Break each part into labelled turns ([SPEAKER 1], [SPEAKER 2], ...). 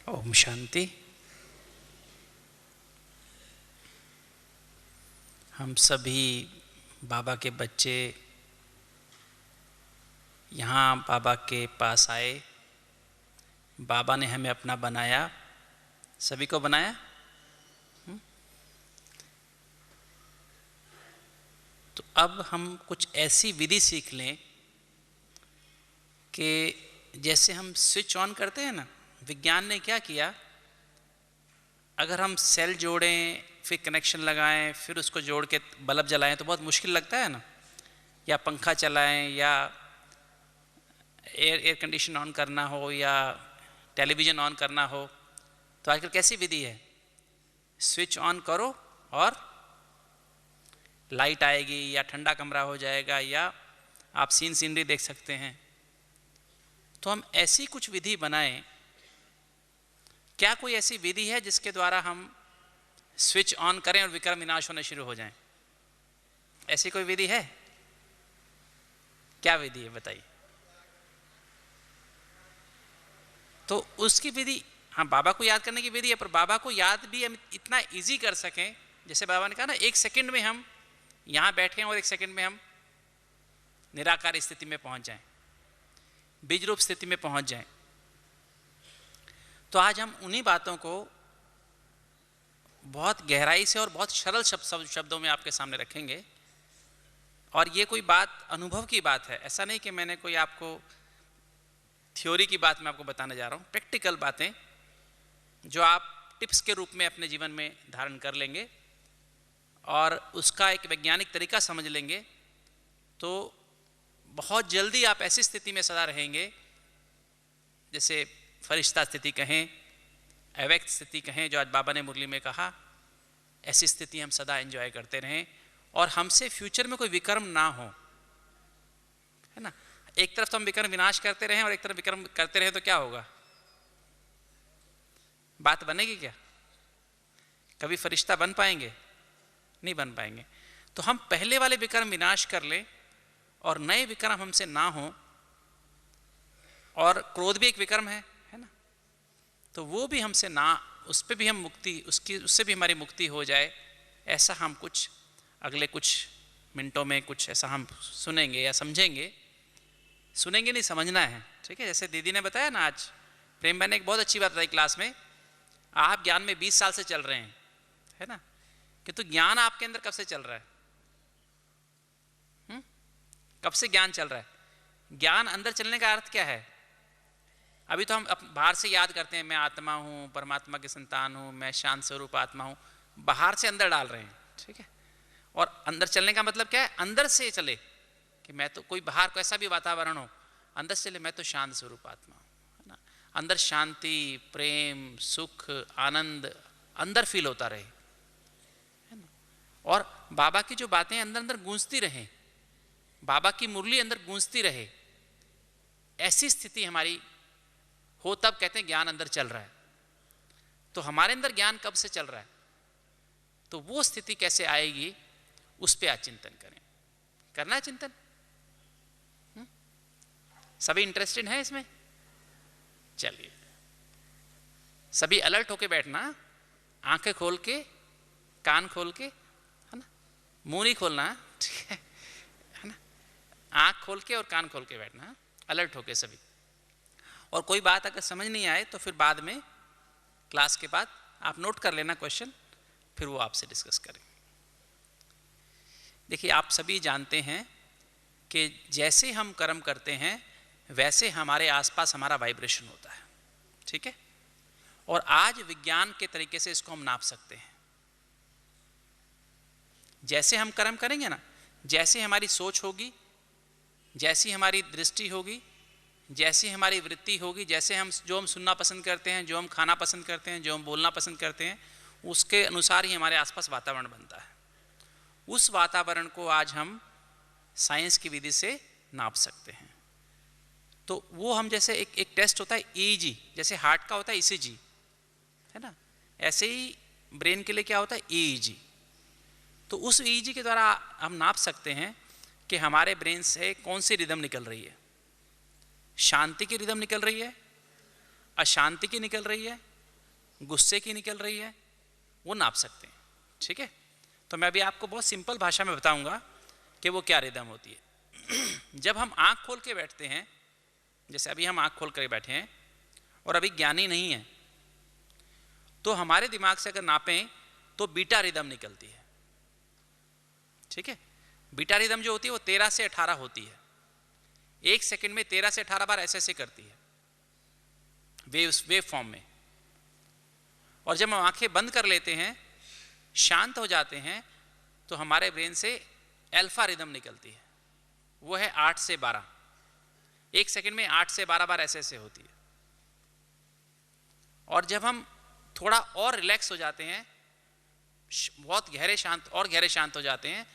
[SPEAKER 1] ओम शांति। हम सभी बाबा के बच्चे यहाँ बाबा के पास आए। बाबा ने हमें अपना बनाया, सभी को बनाया। तो अब हम कुछ ऐसी विधि सीख लें कि जैसे हम स्विच ऑन करते हैं ना, विज्ञान ने क्या किया, अगर हम सेल जोड़ें फिर कनेक्शन लगाएं फिर उसको जोड़ के बल्ब जलाएं तो बहुत मुश्किल लगता है ना, या पंखा चलाएं या एयर कंडीशन ऑन करना हो या टेलीविज़न ऑन करना हो। तो आजकल कैसी विधि है, स्विच ऑन करो और लाइट आएगी या ठंडा कमरा हो जाएगा या आप सीनरी देख सकते हैं। तो हम ऐसी कुछ विधि बनाएं। क्या कोई ऐसी विधि है जिसके द्वारा हम स्विच ऑन करें और विक्रम विनाश होने शुरू हो जाएं? ऐसी कोई विधि है? क्या विधि है बताइए। तो उसकी विधि, हाँ, बाबा को याद करने की विधि है, पर बाबा को याद भी हम इतना इजी कर सकें, जैसे बाबा ने कहा ना, 1 सेकंड में हम यहाँ बैठे हैं और 1 सेकंड में हम निराकार स्थिति में पहुंच जाएं, बीज रूप स्थिति में पहुंच जाएं। तो आज हम उन्हीं बातों को बहुत गहराई से और बहुत सरल शब्दों में आपके सामने रखेंगे। और ये कोई बात अनुभव की बात है, ऐसा नहीं कि मैंने कोई आपको थ्योरी की बात मैं आपको बताने जा रहा हूँ। प्रैक्टिकल बातें जो आप टिप्स के रूप में अपने जीवन में धारण कर लेंगे और उसका एक वैज्ञानिक तरीका समझ लेंगे तो बहुत जल्दी आप ऐसी स्थिति में सदा रहेंगे, जैसे फरिश्ता स्थिति कहें, अव्यक्त स्थिति कहें, जो आज बाबा ने मुरली में कहा, ऐसी स्थिति हम सदा एंजॉय करते रहें और हमसे फ्यूचर में कोई विकर्म ना हो, है ना। एक तरफ तो हम विकर्म विनाश करते रहें और एक तरफ विकर्म करते रहें तो क्या होगा, बात बनेगी क्या? कभी फरिश्ता बन पाएंगे? नहीं बन पाएंगे। तो हम पहले वाले विकर्म विनाश कर लें और नए विकर्म हमसे ना हो। और क्रोध भी एक विकर्म है ना, तो वो भी हमसे ना, उस पर भी हम मुक्ति, उससे भी हमारी मुक्ति हो जाए। ऐसा हम कुछ अगले कुछ मिनटों में कुछ ऐसा हम सुनेंगे या समझेंगे। सुनेंगे नहीं, समझना है, ठीक है। जैसे दीदी ने बताया ना, आज प्रेम भाई ने एक बहुत अच्छी बात बताई क्लास में, आप ज्ञान में 20 साल से चल रहे हैं, है ना, किंतु ज्ञान आपके अंदर कब से चल रहा है? कब से ज्ञान चल रहा है? ज्ञान अंदर चलने का अर्थ क्या है? अभी तो हम बाहर से याद करते हैं, मैं आत्मा हूँ, परमात्मा की संतान हूँ, मैं शांत स्वरूप आत्मा हूँ, बाहर से अंदर डाल रहे हैं, ठीक है। और अंदर चलने का मतलब क्या है? अंदर से चले, कि मैं तो, कोई बाहर कैसा भी वातावरण हो, अंदर से चले मैं तो शांत स्वरूप आत्मा हूँ, है ना। अंदर शांति, प्रेम, सुख, आनंद अंदर फील होता रहे, है ना। और बाबा की जो बातें अंदर अंदर गूंजती रहे, बाबा की मुरली अंदर गूंजती रहे, ऐसी स्थिति हमारी हो, तब कहते हैं ज्ञान अंदर चल रहा है। तो हमारे अंदर ज्ञान कब से चल रहा है, तो वो स्थिति कैसे आएगी, उस पे आज चिंतन करें। करना है चिंतन? सभी इंटरेस्टेड हैं इसमें? चलिए, सभी अलर्ट होके बैठना, आंखें खोल के, कान खोल के, है ना, मुंह नहीं खोलना, ठीक है ना, आंख खोल के और कान खोल के बैठना, अलर्ट होके सभी। और कोई बात अगर समझ नहीं आए तो फिर बाद में क्लास के बाद आप नोट कर लेना क्वेश्चन, फिर वो आपसे डिस्कस करें। देखिए, आप सभी जानते हैं कि जैसे हम कर्म करते हैं वैसे हमारे आसपास हमारा वाइब्रेशन होता है, ठीक है। और आज विज्ञान के तरीके से इसको हम नाप सकते हैं। जैसे हम कर्म करेंगे ना, जैसे हमारी सोच होगी, जैसी हमारी दृष्टि होगी, जैसी हमारी वृत्ति होगी, जैसे हम जो हम सुनना पसंद करते हैं, जो हम खाना पसंद करते हैं, जो हम बोलना पसंद करते हैं, उसके अनुसार ही हमारे आसपास वातावरण बनता है। उस वातावरण को आज हम साइंस की विधि से नाप सकते हैं। तो वो हम, जैसे एक टेस्ट होता है ईईजी, जैसे हार्ट का होता है ईसीजी, है ना, ऐसे ही ब्रेन के लिए क्या होता है ईईजी। तो उस ईईजी के द्वारा हम नाप सकते हैं कि हमारे ब्रेन से कौन सी रिदम निकल रही है। शांति की रिदम निकल रही है, अशांति की निकल रही है, गुस्से की निकल रही है, वो नाप सकते हैं। ठीक है, तो मैं अभी आपको बहुत सिंपल भाषा में बताऊंगा कि वो क्या रिदम होती है। जब हम आँख खोल के बैठते हैं, जैसे अभी हम आँख खोल कर बैठे हैं और अभी ज्ञानी नहीं है, तो हमारे दिमाग से अगर नापें तो बीटा रिदम निकलती है। ठीक है, बीटा रिदम जो होती है वो 13 से 18 होती है। 1 सेकंड में 13 से 18 बार ऐसे करती है वेव फॉर्म में। और जब हम आंखें बंद कर लेते हैं, शांत हो जाते हैं, तो हमारे ब्रेन से अल्फा रिदम निकलती है, वो है 8 से 12। 1 सेकंड में 8 से 12 बार ऐसे होती है। और जब हम थोड़ा और रिलैक्स हो जाते हैं, बहुत गहरे शांत हो जाते हैं,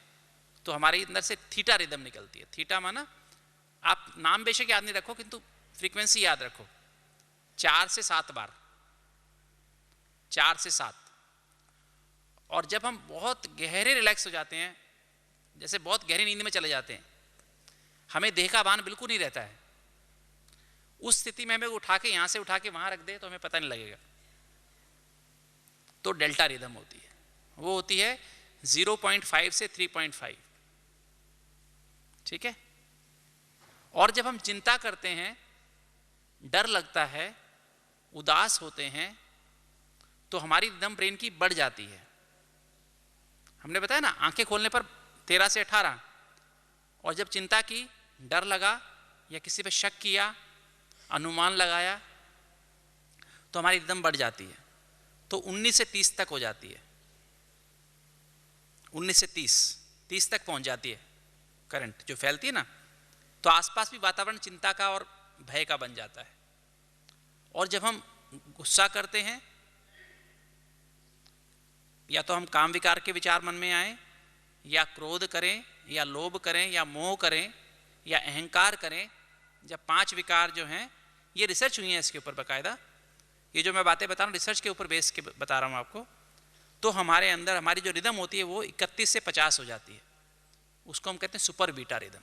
[SPEAKER 1] तो हमारे अंदर से थीटा रिदम निकलती है। थीटा माना, आप नाम बेशक याद नहीं रखो किंतु फ्रीक्वेंसी याद रखो, 4 से 7 बार, 4 से 7। और जब हम बहुत गहरे रिलैक्स हो जाते हैं, जैसे बहुत गहरी नींद में चले जाते हैं, हमें देह का भान बिल्कुल नहीं रहता है, उस स्थिति में हमें उठा के यहां से उठा के वहां रख दे तो हमें पता नहीं लगेगा, तो डेल्टा रिदम होती है। वो होती है 0.5 से 3.5। ठीक है, और जब हम चिंता करते हैं, डर लगता है, उदास होते हैं, तो हमारी रिदम ब्रेन की बढ़ जाती है। हमने बताया ना, आंखें खोलने पर 13 से 18, और जब चिंता की, डर लगा या किसी पे शक किया, अनुमान लगाया, तो हमारी रिदम बढ़ जाती है, तो 19 से 30 तक हो जाती है। 19 से 30 तक पहुंच जाती है करंट जो फैलती है ना, तो आसपास भी वातावरण चिंता का और भय का बन जाता है। और जब हम गुस्सा करते हैं, या तो हम काम विकार के विचार मन में आए, या क्रोध करें, या लोभ करें, या मोह करें, या अहंकार करें, जब 5 विकार जो हैं, ये रिसर्च हुई है इसके ऊपर बाकायदा, ये जो मैं बातें बता रहा हूँ रिसर्च के ऊपर बेस के बता रहा हूँ आपको, तो हमारे अंदर हमारी जो रिदम होती है वो 31 से 50 हो जाती है। उसको हम कहते हैं सुपर बीटा रिदम।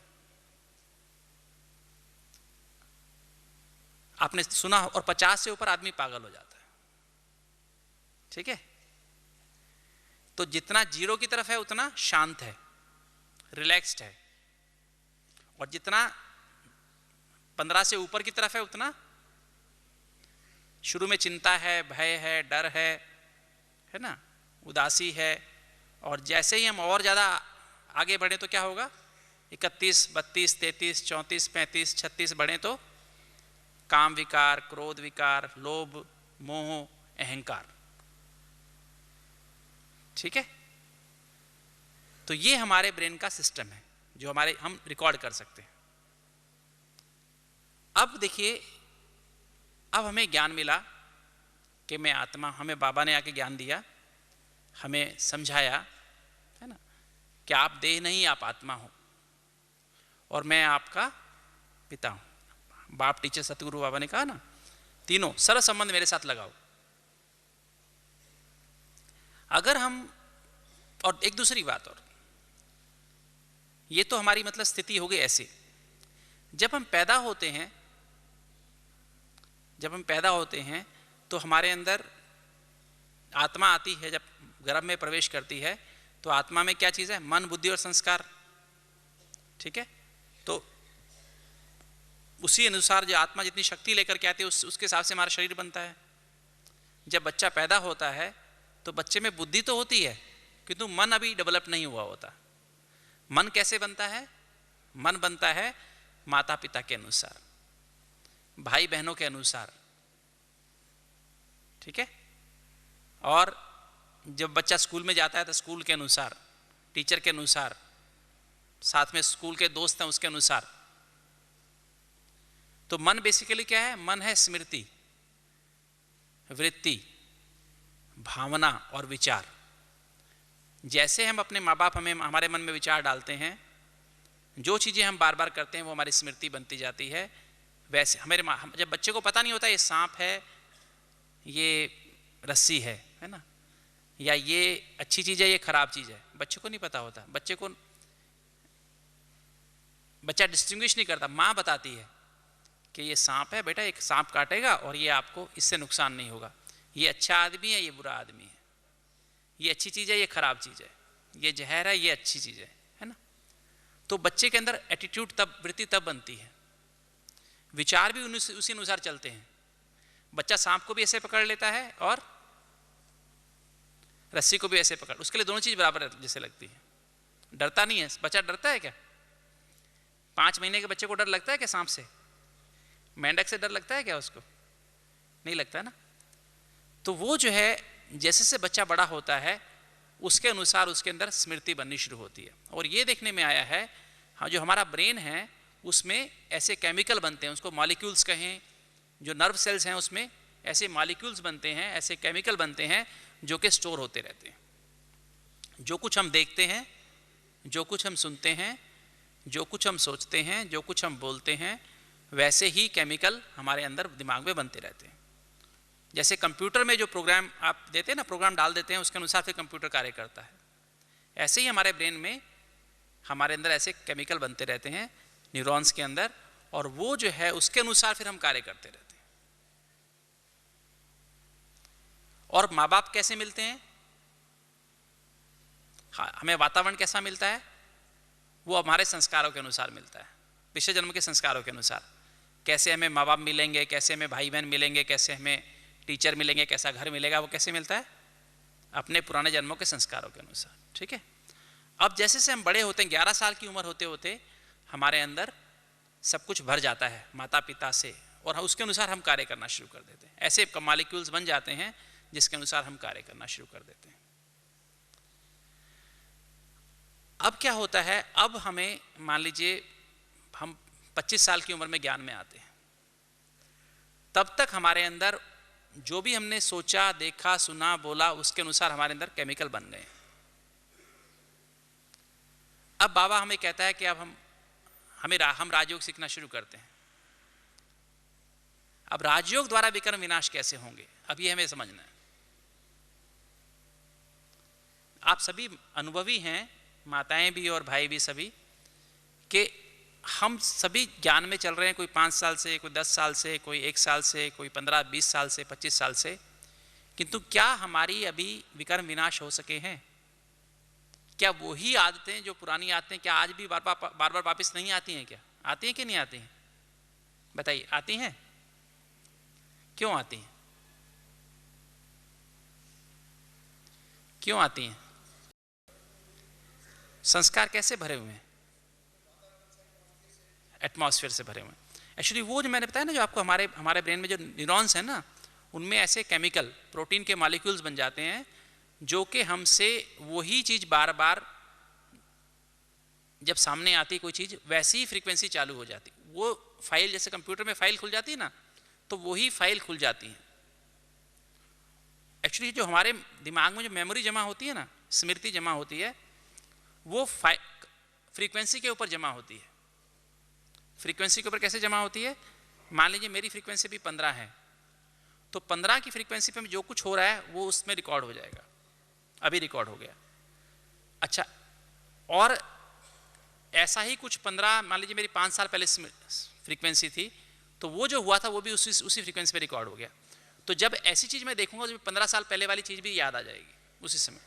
[SPEAKER 1] आपने सुना, और 50 से ऊपर आदमी पागल हो जाता है। ठीक है, तो जितना 0 की तरफ है उतना शांत है, रिलैक्स्ड है, और जितना 15 से ऊपर की तरफ है उतना शुरू में चिंता है, भय है, डर है ना, उदासी है। और जैसे ही हम और ज़्यादा आगे बढ़े तो क्या होगा, 31, 32, 33, 34, 35, 36 बढ़े तो काम विकार, क्रोध विकार, लोभ, मोह, अहंकार। ठीक है, तो ये हमारे ब्रेन का सिस्टम है जो हम रिकॉर्ड कर सकते हैं। अब देखिए, अब हमें ज्ञान मिला कि मैं आत्मा, हमें बाबा ने आके ज्ञान दिया, हमें समझाया, है ना, कि आप देह नहीं, आप आत्मा हो, और मैं आपका पिता हूं। बाप, टीचर, सतगुरु बाबा ने कहा ना, तीनों सरल संबंध मेरे साथ लगाओ। अगर हम, और एक दूसरी बात, और ये तो हमारी मतलब स्थिति हो गई ऐसे, जब हम पैदा होते हैं तो हमारे अंदर आत्मा आती है, जब गर्भ में प्रवेश करती है तो आत्मा में क्या चीज़ है, मन, बुद्धि और संस्कार। ठीक है, तो उसी अनुसार जो आत्मा जितनी शक्ति लेकर के आती है उसके हिसाब से हमारा शरीर बनता है। जब बच्चा पैदा होता है तो बच्चे में बुद्धि तो होती है किंतु मन अभी डेवलप नहीं हुआ होता। मन कैसे बनता है, मन बनता है माता पिता के अनुसार, भाई बहनों के अनुसार। ठीक है, और जब बच्चा स्कूल में जाता है तो स्कूल के अनुसार, टीचर के अनुसार, साथ में स्कूल के दोस्त हैं उसके अनुसार। तो मन बेसिकली क्या है, मन है स्मृति, वृत्ति, भावना और विचार। जैसे हम अपने माँ बाप हमारे मन में विचार डालते हैं, जो चीज़ें हम बार बार करते हैं वो हमारी स्मृति बनती जाती है। वैसे जब बच्चे को पता नहीं होता ये सांप है, ये रस्सी है ना, या ये अच्छी चीज़ है, ये खराब चीज़ है, बच्चे को नहीं पता होता। बच्चा डिस्टिंग्विश नहीं करता। माँ बताती है कि ये सांप है बेटा, एक सांप काटेगा और ये आपको इससे नुकसान नहीं होगा। ये अच्छा आदमी है, ये बुरा आदमी है, ये अच्छी चीज़ है, ये खराब चीज़ है, ये जहर है, ये अच्छी चीज़ है ना। तो बच्चे के अंदर एटीट्यूड तब, वृत्ति तब बनती है, विचार भी उसी अनुसार चलते हैं। बच्चा सांप को भी ऐसे पकड़ लेता है और रस्सी को भी ऐसे पकड़, उसके लिए दोनों चीज बराबर जैसे लगती है। डरता नहीं है बच्चा, डरता है क्या? 5 महीने के बच्चे को डर लगता है क्या सांप से? मेंढक से डर लगता है क्या उसको? नहीं लगता ना। तो वो जो है जैसे से बच्चा बड़ा होता है उसके अनुसार उसके अंदर स्मृति बननी शुरू होती है। और ये देखने में आया है हाँ, जो हमारा ब्रेन है उसमें ऐसे केमिकल बनते हैं, उसको मॉलिक्यूल्स कहें, जो नर्व सेल्स हैं उसमें ऐसे मॉलिक्यूल्स बनते हैं, ऐसे केमिकल बनते हैं जो कि स्टोर होते रहते हैं। जो कुछ हम देखते हैं, जो कुछ हम सुनते हैं, जो कुछ हम सोचते हैं, जो कुछ हम बोलते हैं, वैसे ही केमिकल हमारे अंदर दिमाग में बनते रहते हैं। जैसे कंप्यूटर में जो प्रोग्राम आप देते हैं ना, प्रोग्राम डाल देते हैं, उसके अनुसार फिर कंप्यूटर कार्य करता है। ऐसे ही हमारे ब्रेन में हमारे अंदर ऐसे केमिकल बनते रहते हैं न्यूरॉन्स के अंदर, और वो जो है उसके अनुसार फिर हम कार्य करते रहते हैं। और माँ बाप कैसे मिलते हैं? हाँ, हमें वातावरण कैसा मिलता है? वो हमारे संस्कारों के अनुसार मिलता है, पिछले जन्म के संस्कारों के अनुसार। कैसे हमें माँ बाप मिलेंगे, कैसे हमें भाई बहन मिलेंगे, कैसे हमें टीचर मिलेंगे, कैसा घर मिलेगा, वो कैसे मिलता है? अपने पुराने जन्मों के संस्कारों के अनुसार। ठीक है। अब जैसे से हम बड़े होते हैं, 11 साल की उम्र होते होते हमारे अंदर सब कुछ भर जाता है माता पिता से, और उसके अनुसार हम कार्य करना शुरू कर देते हैं। ऐसे मॉलिक्यूल्स बन जाते हैं जिसके अनुसार हम कार्य करना शुरू कर देते हैं। अब क्या होता है, अब हमें मान लीजिए हम 25 साल की उम्र में ज्ञान में आते हैं, तब तक हमारे अंदर जो भी हमने सोचा, देखा, सुना, बोला, उसके अनुसार हमारे अंदर केमिकल बन गए। अब बाबा हमें कहता है कि अब हम राजयोग सीखना शुरू करते हैं। अब राजयोग द्वारा विकर्म विनाश कैसे होंगे, अब ये हमें समझना है। आप सभी अनुभवी हैं, माताएं भी और भाई भी सभी, कि हम सभी ज्ञान में चल रहे हैं, कोई 5 साल से, कोई 10 साल से, कोई 1 साल से, कोई 15-20 साल से, 25 साल से, किंतु क्या हमारी अभी विकर्म विनाश हो सके हैं? क्या वही आदतें जो पुरानी आदतें क्या आज भी बार बार वापस नहीं आती हैं? क्या आती हैं कि नहीं आती हैं? बताइए, आती हैं? क्यों आती हैं? क्यों आती हैं? संस्कार कैसे भरे हुए हैं? एटमॉस्फेयर से भरे हुए हैं। एक्चुअली वो जो मैंने बताया ना, जो आपको हमारे ब्रेन में जो न्यूरॉन्स हैं ना, उनमें ऐसे केमिकल, प्रोटीन के मॉलिक्यूल्स बन जाते हैं जो कि हमसे वही चीज बार बार जब सामने आती कोई चीज, वैसी ही फ्रीक्वेंसी चालू हो जाती। वो फाइल जैसे कंप्यूटर में फाइल खुल जाती है ना, तो वही फाइल खुल जाती है। एक्चुअली जो हमारे दिमाग में जो मेमोरी जमा होती है ना, स्मृति जमा होती है, वो फ्रीक्वेंसी के ऊपर जमा होती है। फ्रीक्वेंसी के ऊपर कैसे जमा होती है? मान लीजिए मेरी फ्रीक्वेंसी भी 15 है, तो 15 की फ्रीक्वेंसी पे जो कुछ हो रहा है वो उसमें रिकॉर्ड हो जाएगा। अभी रिकॉर्ड हो गया। अच्छा, और ऐसा ही कुछ 15, मान लीजिए मेरी 5 साल पहले फ्रीक्वेंसी थी, तो वो जो हुआ था वो भी उसी फ्रीक्वेंसी पे रिकॉर्ड हो गया। तो जब ऐसी चीज मैं देखूंगा तो 15 साल पहले वाली चीज भी याद आ जाएगी उसी समय।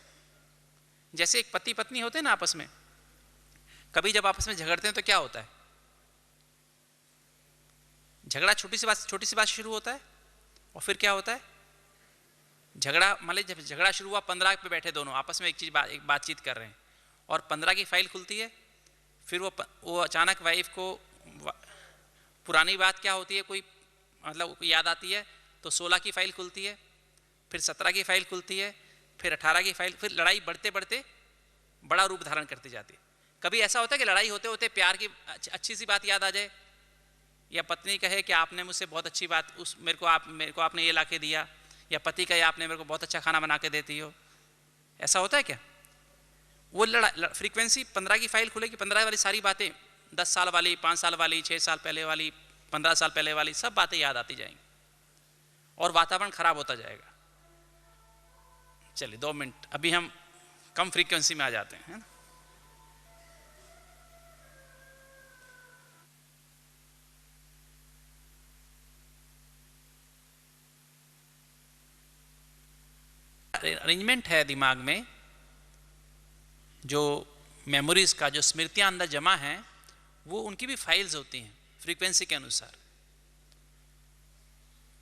[SPEAKER 1] जैसे एक पति पत्नी होते हैं ना आपस में, कभी जब आपस में झगड़ते हैं तो क्या होता है? झगड़ा छोटी सी बात शुरू होता है, और फिर क्या होता है? झगड़ा, मान लीजिए जब झगड़ा शुरू हुआ, 15 पे बैठे दोनों आपस में एक बातचीत कर रहे हैं, और 15 की फाइल खुलती है। फिर वो अचानक वाइफ को पुरानी बात क्या होती है, कोई मतलब याद आती है, तो 16 की फाइल खुलती है, फिर 17 की फाइल खुलती है, फिर 18 की फाइल, फिर लड़ाई बढ़ते बढ़ते बड़ा रूप धारण करती जाती है। कभी ऐसा होता है कि लड़ाई होते होते प्यार की अच्छी सी बात याद आ जाए, या पत्नी कहे कि आपने मुझसे बहुत अच्छी बात मेरे को आपने ये ला के दिया, या पति कहे आपने मेरे को बहुत अच्छा खाना बना के देती हो। ऐसा होता है क्या? वो फ्रीक्वेंसी 15 की फाइल खुलेगी, 15 वाली सारी बातें, 10 साल वाली, 5 साल वाली, 6 साल पहले वाली, 15 साल पहले वाली सब बातें याद आती जाएंगी, और वातावरण खराब होता जाएगा। चलिए 2 मिनट, अभी हम कम फ्रीक्वेंसी में आ जाते हैं, है ना? अरेंजमेंट है दिमाग में, जो मेमोरीज का, जो स्मृतियां अंदर जमा हैं, वो उनकी भी फाइल्स होती हैं फ्रीक्वेंसी के अनुसार।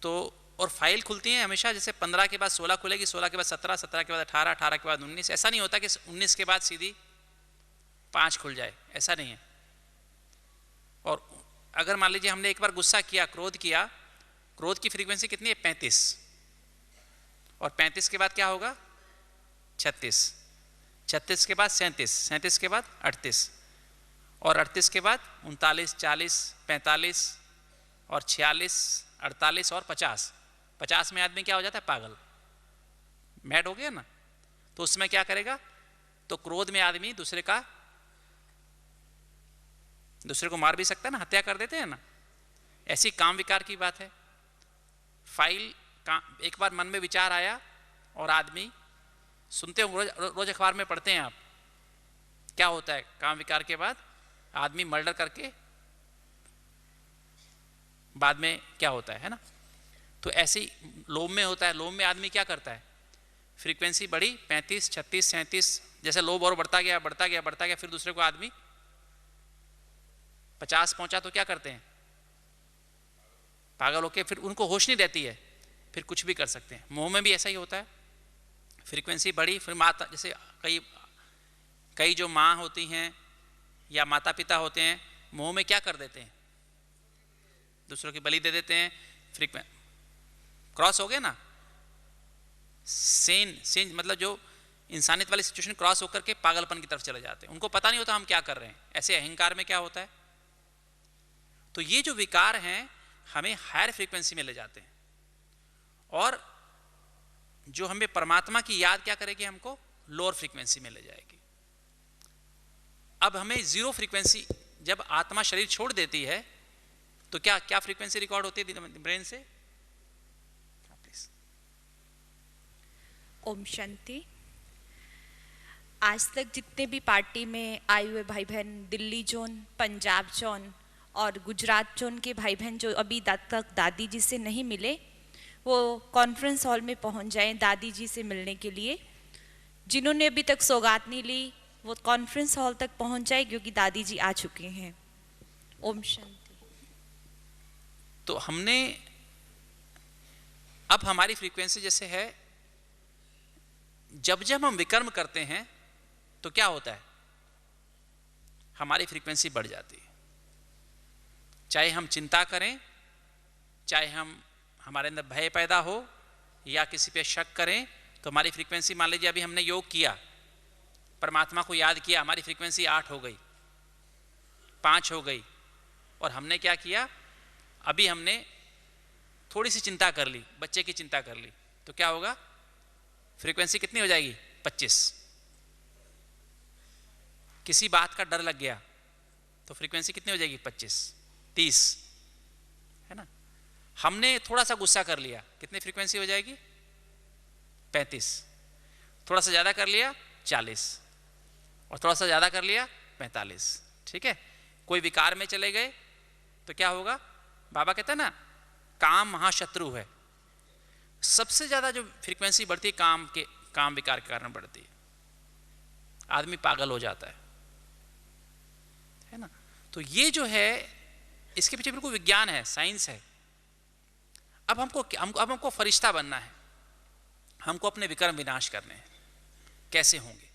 [SPEAKER 1] तो और फाइल खुलती हैं हमेशा, जैसे 15 के बाद 16 खुलेगी, 16 के बाद 17, 17 के बाद 18, 18 के बाद 19। ऐसा नहीं होता कि 19 के बाद सीधी 5 खुल जाए, ऐसा नहीं है। और अगर मान लीजिए हमने एक बार गुस्सा किया, क्रोध किया, क्रोध की फ्रीक्वेंसी कितनी है? 35। और 35 के बाद क्या होगा? 36। 36 के बाद 37, 37 के बाद 38, और 38 के बाद 39, 40, 45 और 46, 48 और 50। 50 में आदमी क्या हो जाता है? पागल, मैड हो गया ना। तो उसमें क्या करेगा? तो क्रोध में आदमी दूसरे को मार भी सकता है ना, हत्या कर देते हैं ना। ऐसी काम विकार की बात है। फाइल का एक बार मन में विचार आया और आदमी, सुनते हो रोज अखबार में पढ़ते हैं आप, क्या होता है काम विकार के बाद? आदमी मर्डर करके बाद में क्या होता है ना। तो ऐसी लोभ में होता है। लोभ में आदमी क्या करता है? फ्रीक्वेंसी बढ़ी 35, 36, 37, जैसे लोभ और बढ़ता गया बढ़ता गया बढ़ता गया, फिर दूसरे को आदमी 50 पहुंचा तो क्या करते हैं? पागल होके, फिर उनको होश नहीं रहती है, फिर कुछ भी कर सकते हैं। मोह में भी ऐसा ही होता है। फ्रीक्वेंसी बढ़ी, फिर माता, जैसे कई जो माँ होती हैं या माता पिता होते हैं, मोह में क्या कर देते हैं? दूसरों की बलि दे देते हैं। क्रॉस हो गया ना, सेन मतलब जो इंसानियत वाली सिचुएशन क्रॉस होकर के पागलपन की तरफ चले जाते हैं। उनको पता नहीं होता हम क्या कर रहे हैं। ऐसे अहंकार में क्या होता है? तो ये जो विकार हैं हमें हायर फ्रीक्वेंसी में ले जाते हैं, और जो हमें परमात्मा की याद क्या करेगी? हमको लोअर फ्रीक्वेंसी में ले जाएगी। अब हमें जीरो फ्रीक्वेंसी, जब आत्मा शरीर छोड़ देती है तो क्या क्या फ्रीक्वेंसी रिकॉर्ड होती है ब्रेन से?
[SPEAKER 2] ओम शांति। आज तक जितने भी पार्टी में आए हुए भाई बहन, दिल्ली जोन, पंजाब जोन और गुजरात जोन के भाई बहन जो अभी तक दादी जी से नहीं मिले, वो कॉन्फ्रेंस हॉल में पहुंच जाएं दादी जी से मिलने के लिए। जिन्होंने अभी तक सौगात नहीं ली वो कॉन्फ्रेंस हॉल तक पहुंच जाए, क्योंकि दादी जी आ चुके हैं। ओम शांति।
[SPEAKER 1] तो हमने, अब हमारी फ्रीक्वेंसी जैसे है, जब जब हम विकर्म करते हैं तो क्या होता है? हमारी फ्रीक्वेंसी बढ़ जाती है। चाहे हम चिंता करें, चाहे हमारे अंदर भय पैदा हो या किसी पे शक करें, तो हमारी फ्रीक्वेंसी, मान लीजिए अभी हमने योग किया, परमात्मा को याद किया, हमारी फ्रीक्वेंसी 8 हो गई, 5 हो गई। और हमने क्या किया? अभी हमने थोड़ी सी चिंता कर ली, बच्चे की चिंता कर ली, तो क्या होगा? फ्रीक्वेंसी कितनी हो जाएगी? 25। किसी बात का डर लग गया तो फ्रीक्वेंसी कितनी हो जाएगी? 25, 30, है ना। हमने थोड़ा सा गुस्सा कर लिया, कितनी फ्रीक्वेंसी हो जाएगी? 35। थोड़ा सा ज्यादा कर लिया 40, और थोड़ा सा ज्यादा कर लिया 45। ठीक है। कोई विकार में चले गए तो क्या होगा? बाबा कहते हैं ना, काम महाशत्रु है। सबसे ज्यादा जो फ्रीक्वेंसी बढ़ती है काम विकार के कारण बढ़ती है। आदमी पागल हो जाता है ना। तो ये जो है, इसके पीछे बिल्कुल विज्ञान है, साइंस है। अब हमको फरिश्ता बनना है, हमको अपने विकर्म विनाश करने हैं। कैसे होंगे?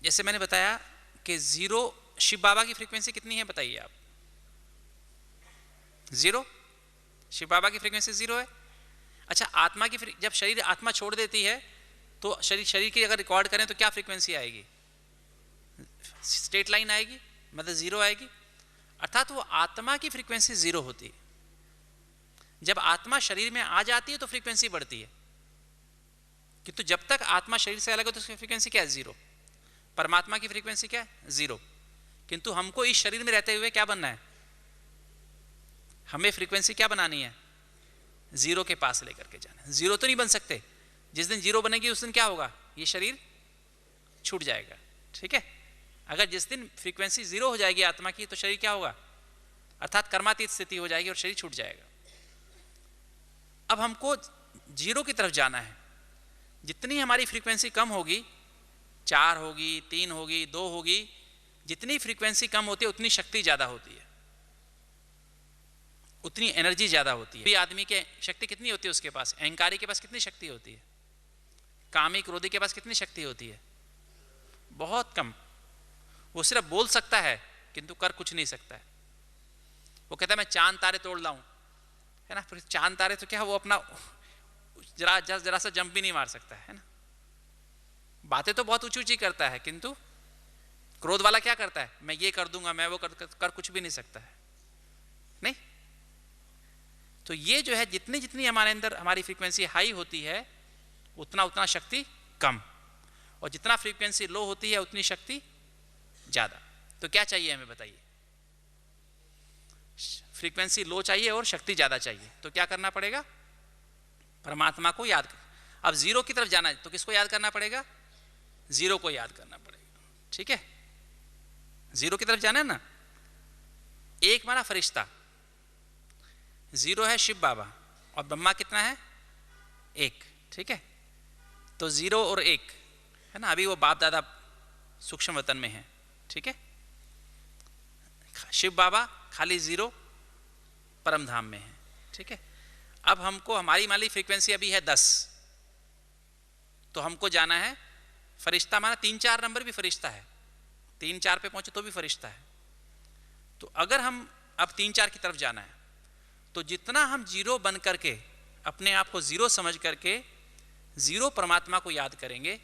[SPEAKER 1] जैसे मैंने बताया कि जीरो, शिव बाबा की फ्रीक्वेंसी कितनी है बताइए आप? 0। शिव बाबा की फ्रीक्वेंसी 0 है। अच्छा, आत्मा की, जब शरीर आत्मा छोड़ देती है तो शरीर की अगर रिकॉर्ड करें तो क्या फ्रीक्वेंसी आएगी? स्ट्रेट लाइन आएगी, मतलब 0 आएगी। अर्थात वो आत्मा की फ्रीक्वेंसी 0 होती है। जब आत्मा शरीर में आ जाती है तो फ्रीक्वेंसी बढ़ती है, किंतु जब तक आत्मा शरीर से अलग हो तो उसकी फ्रीक्वेंसी क्या है? 0। परमात्मा की फ्रीक्वेंसी क्या है? 0। किंतु हमको इस शरीर में रहते हुए क्या बनना है? हमें फ्रीक्वेंसी क्या बनानी है? 0 के पास लेकर के जाना है। 0 तो नहीं बन सकते। जिस दिन 0 बनेगी उस दिन क्या होगा? ये शरीर छूट जाएगा। ठीक है। अगर जिस दिन फ्रीक्वेंसी 0 हो जाएगी आत्मा की, तो शरीर क्या होगा? अर्थात कर्मातीत स्थिति हो जाएगी और शरीर छूट जाएगा। अब हमको जीरो की तरफ जाना है। जितनी हमारी फ्रीक्वेंसी कम होगी, 4 होगी, 3 होगी, 2 होगी, जितनी फ्रीक्वेंसी कम होती है उतनी शक्ति ज़्यादा होती है, उतनी एनर्जी ज़्यादा होती है। भी आदमी के शक्ति कितनी होती है उसके पास? अहंकारी के पास कितनी शक्ति होती है? कामी क्रोधी के पास कितनी शक्ति होती है? बहुत कम। वो सिर्फ बोल सकता है किंतु कर कुछ नहीं सकता है। वो कहता है मैं चांद तारे तोड़ लाऊं, है ना, फिर चांद तारे तो क्या, वो अपना जरा सा जंप भी नहीं मार सकता है ना। बातें तो बहुत ऊंची ऊंची करता है किंतु क्रोध वाला क्या करता है? मैं ये कर दूंगा, मैं वो कर कुछ भी नहीं सकता है, नहीं। तो ये जो है, जितनी जितनी हमारे अंदर हमारी फ्रीक्वेंसी हाई होती है उतना उतना शक्ति कम, और जितना फ्रीक्वेंसी लो होती है उतनी शक्ति ज्यादा। तो क्या चाहिए हमें बताइए? फ्रीक्वेंसी लो चाहिए और शक्ति ज्यादा चाहिए। तो क्या करना पड़ेगा? परमात्मा को याद कर। अब जीरो की तरफ जाना है तो किसको याद करना पड़ेगा? जीरो को याद करना पड़ेगा, ठीक है। जीरो की तरफ जाना है ना। एक हमारा फरिश्ता, जीरो है शिव बाबा, और ब्रह्मा कितना है? एक, ठीक है। तो जीरो और एक है ना। अभी वो बाप दादा सूक्ष्म वतन में है, ठीक है। शिव बाबा खाली जीरो परम धाम में है, ठीक है। अब हमको हमारी माली फ्रीक्वेंसी अभी है 10, तो हमको जाना है फरिश्ता, माना 3-4 नंबर भी फरिश्ता है, 3-4 पे पहुंचे तो भी फरिश्ता है। तो अगर हम अब 3-4 की तरफ जाना है तो जितना हम जीरो बन करके अपने आप को जीरो समझ करके जीरो परमात्मा को याद करेंगे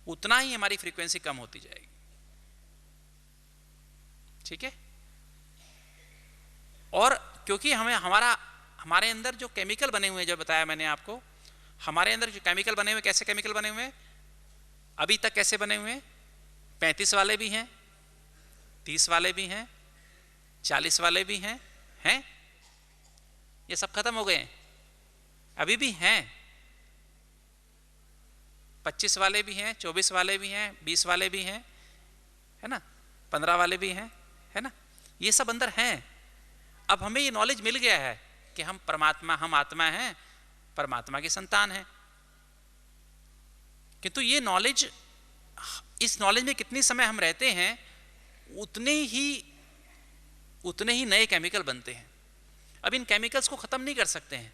[SPEAKER 1] उतना ही हमारी फ्रीक्वेंसी कम होती जाएगी, ठीक है। और क्योंकि हमें हमारे अंदर जो केमिकल बने हुए हैं, जो बताया मैंने आपको, हमारे अंदर जो केमिकल बने हुए, कैसे केमिकल बने हुए हैं अभी तक, कैसे बने हुए हैं? 35 वाले भी हैं, 30 वाले भी हैं, 40 वाले भी हैं, ये सब खत्म हो गए हैं? अभी भी हैं। 25 वाले भी हैं, 24 वाले भी हैं, 20 वाले भी हैं, है ना, 15 वाले भी हैं, है ना, ये सब अंदर हैं। अब हमें ये नॉलेज मिल गया है कि हम परमात्मा, हम आत्मा हैं, परमात्मा के संतान हैं। किंतु ये नॉलेज, इस नॉलेज में कितनी समय हम रहते हैं उतने ही नए केमिकल बनते हैं। अब इन केमिकल्स को खत्म नहीं कर सकते हैं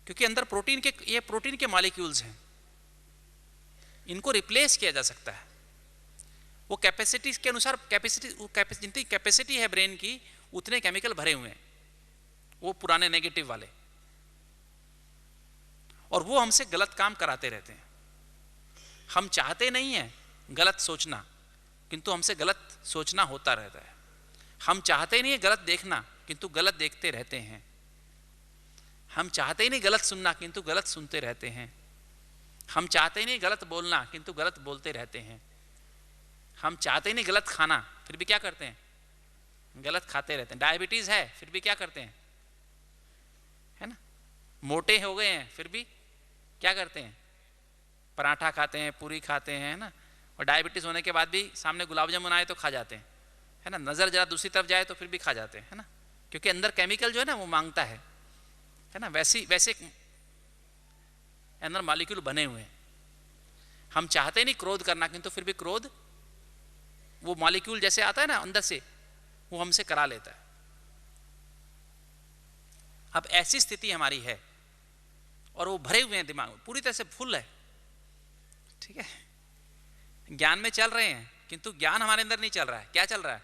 [SPEAKER 1] क्योंकि अंदर प्रोटीन के मॉलिक्यूल्स हैं, इनको रिप्लेस किया जा सकता है। वो कैपेसिटी के अनुसार, जितनी कैपेसिटी है ब्रेन की उतने केमिकल भरे हुए हैं, वो पुराने नेगेटिव वाले, और वो हमसे गलत काम कराते रहते हैं। हम चाहते नहीं हैं गलत सोचना, किंतु हमसे गलत सोचना होता रहता है। हम चाहते नहीं है गलत देखना, किंतु गलत देखते रहते हैं। हम चाहते ही नहीं गलत सुनना, किंतु गलत सुनते रहते हैं। हम चाहते ही नहीं गलत बोलना, किंतु गलत बोलते रहते हैं। हम चाहते ही नहीं गलत खाना, फिर भी क्या करते हैं? गलत खाते रहते हैं। डायबिटीज है फिर भी क्या करते हैं, है ना, मोटे हो गए हैं फिर भी क्या करते हैं? पराठा खाते हैं, पूरी खाते हैं, है ना। और डायबिटीज होने के बाद भी सामने गुलाब जामुन आए तो खा जाते हैं, है ना। नजर जरा दूसरी तरफ जाए तो फिर भी खा जाते हैं, है ना, क्योंकि अंदर केमिकल जो है ना वो मांगता है ना। वैसे अंदर मॉलिक्यूल बने हुए हैं। हम चाहते नहीं क्रोध करना, किंतु फिर भी क्रोध, वो मॉलिक्यूल जैसे आता है ना अंदर से, वो हमसे करा लेता है। अब ऐसी स्थिति हमारी है और वो भरे हुए हैं, दिमाग में पूरी तरह से फुल है, ठीक है। ज्ञान में चल रहे हैं किंतु ज्ञान हमारे अंदर नहीं चल रहा है। क्या चल रहा है?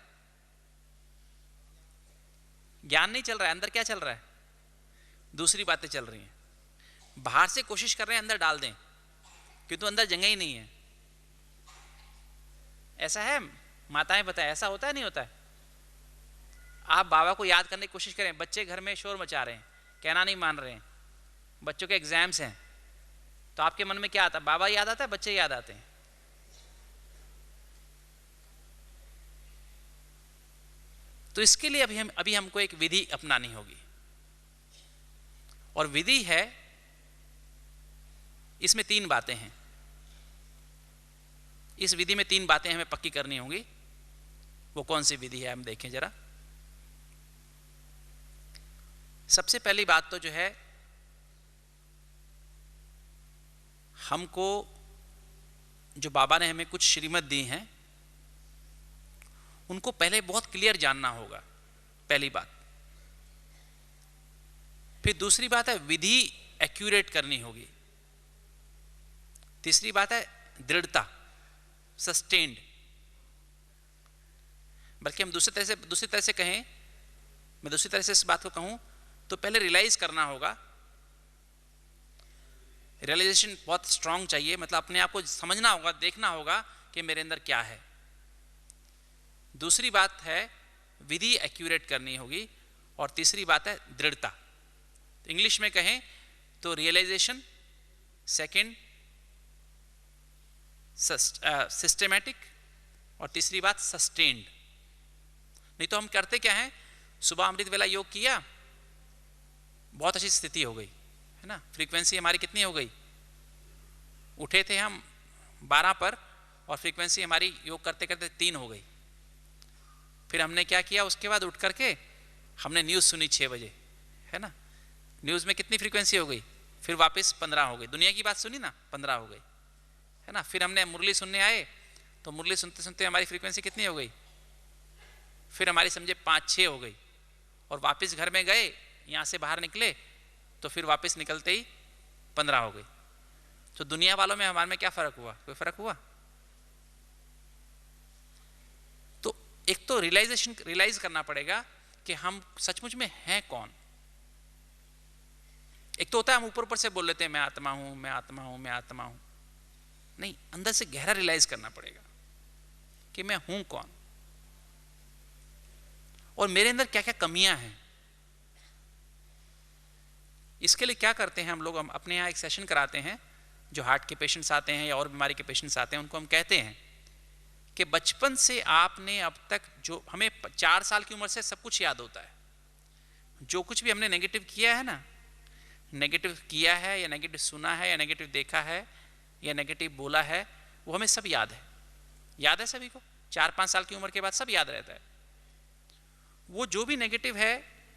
[SPEAKER 1] ज्ञान नहीं चल रहा है, अंदर क्या चल रहा है? दूसरी बातें चल रही हैं। बाहर से कोशिश कर रहे हैं अंदर डाल दें, किंतु अंदर जगह ही नहीं है। ऐसा है, माताएं बताएं, ऐसा होता है नहीं होता है? आप बाबा को याद करने की कोशिश करें, बच्चे घर में शोर मचा रहे हैं, कहना नहीं मान रहे हैं, बच्चों के एग्जाम्स हैं, तो आपके मन में क्या आता है? बाबा याद आता है, बच्चे याद आते हैं? तो इसके लिए अभी हमको एक विधि अपनानी होगी, और विधि है, इसमें 3 बातें हैं। इस विधि में 3 बातें हमें पक्की करनी होंगी। वो कौन सी विधि है हम देखें जरा। सबसे पहली बात तो जो है, हमको जो बाबा ने हमें कुछ श्रीमत दी हैं उनको पहले बहुत क्लियर जानना होगा, पहली बात। फिर दूसरी बात है विधि एक्यूरेट करनी होगी। तीसरी बात है दृढ़ता, सस्टेन्ड। बल्कि हम दूसरी तरह से कहें, मैं दूसरी तरह से इस बात को कहूं तो पहले रियलाइज करना होगा। रियलाइजेशन बहुत स्ट्रांग चाहिए, मतलब अपने आप को समझना होगा, देखना होगा कि मेरे अंदर क्या है। दूसरी बात है विधि एक्यूरेट करनी होगी, और तीसरी बात है दृढ़ता। इंग्लिश में कहें तो रियलाइजेशन, सेकंड सिस्टेमैटिक, और तीसरी बात सस्टेन्ड। नहीं तो हम करते क्या हैं, सुबह अमृत वेला योग किया, बहुत अच्छी स्थिति हो गई है ना, फ्रीक्वेंसी हमारी कितनी हो गई, उठे थे हम 12 पर और फ्रीक्वेंसी हमारी योग करते करते 3 हो गई। फिर हमने क्या किया, उसके बाद उठ करके हमने न्यूज़ सुनी 6 बजे, है ना, न्यूज़ में कितनी फ्रीक्वेंसी हो गई, फिर वापस 15 हो गई। दुनिया की बात सुनी ना, 15 हो गई, है ना। फिर हमने मुरली सुनने आए तो मुरली सुनते सुनते हमारी फ्रीक्वेंसी कितनी हो गई, फिर हमारी समझे 5-6 हो गई, और वापस घर में गए, यहाँ से बाहर निकले तो फिर वापस निकलते ही 15 हो गई। तो दुनिया वालों में हमारे में क्या फर्क हुआ, कोई फर्क हुआ? तो एक तो रियलाइज करना पड़ेगा कि हम सचमुच में हैं कौन। एक तो होता है हम ऊपर ऊपर से बोल लेते हैं मैं आत्मा हूं, मैं आत्मा हूं, मैं आत्मा हूं। नहीं, अंदर से गहरा रियलाइज करना पड़ेगा कि मैं हूं कौन, और मेरे अंदर क्या क्या कमियां हैं। इसके लिए क्या करते हैं हम लोग, हम अपने यहाँ एक सेशन कराते हैं, जो हार्ट के पेशेंट्स आते हैं या और बीमारी के पेशेंट्स आते हैं, उनको हम कहते हैं कि बचपन से आपने अब तक जो, हमें 4 साल की उम्र से सब कुछ याद होता है, जो कुछ भी हमने नेगेटिव किया है ना, नेगेटिव किया है या नेगेटिव सुना है या नेगेटिव देखा है या नेगेटिव बोला है, वो हमें सब याद है। याद है सभी को, 4-5 साल की उम्र के बाद सब याद रहता है। वो जो भी नेगेटिव है,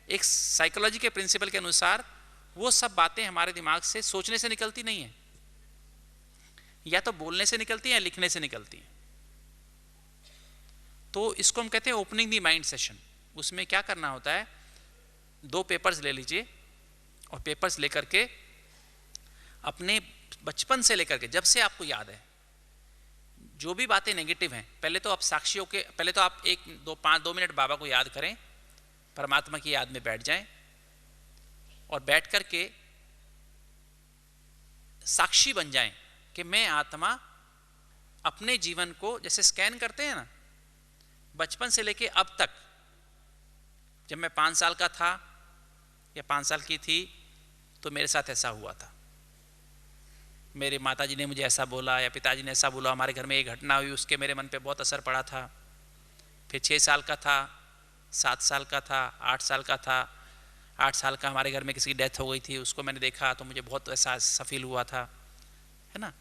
[SPEAKER 1] एक साइकोलॉजी के प्रिंसिपल के अनुसार वो सब बातें हमारे दिमाग से सोचने से निकलती नहीं है, या तो बोलने से निकलती हैं या लिखने से निकलती हैं। तो इसको हम कहते हैं ओपनिंग द माइंड सेशन। उसमें क्या करना होता है, 2 पेपर्स ले लीजिए, और पेपर्स लेकर के अपने बचपन से लेकर के जब से आपको याद है जो भी बातें नेगेटिव हैं, पहले तो आप साक्षियों के, पहले तो आप 1-2 मिनट बाबा को याद करें, परमात्मा की याद में बैठ जाएं, और बैठ करके साक्षी बन जाएं कि मैं आत्मा अपने जीवन को जैसे स्कैन करते हैं ना, बचपन से लेके अब तक, जब मैं 5 साल का था या 5 साल की थी तो मेरे साथ ऐसा हुआ था, मेरे माताजी ने मुझे ऐसा बोला या पिताजी ने ऐसा बोला, हमारे घर में एक घटना हुई, उसके मेरे मन पे बहुत असर पड़ा था। फिर 6 साल का था, 7 साल का था, 8 साल का था, 8 साल का हमारे घर में किसी की डेथ हो गई थी, उसको मैंने देखा तो मुझे बहुत ऐसा फील हुआ था, है ना।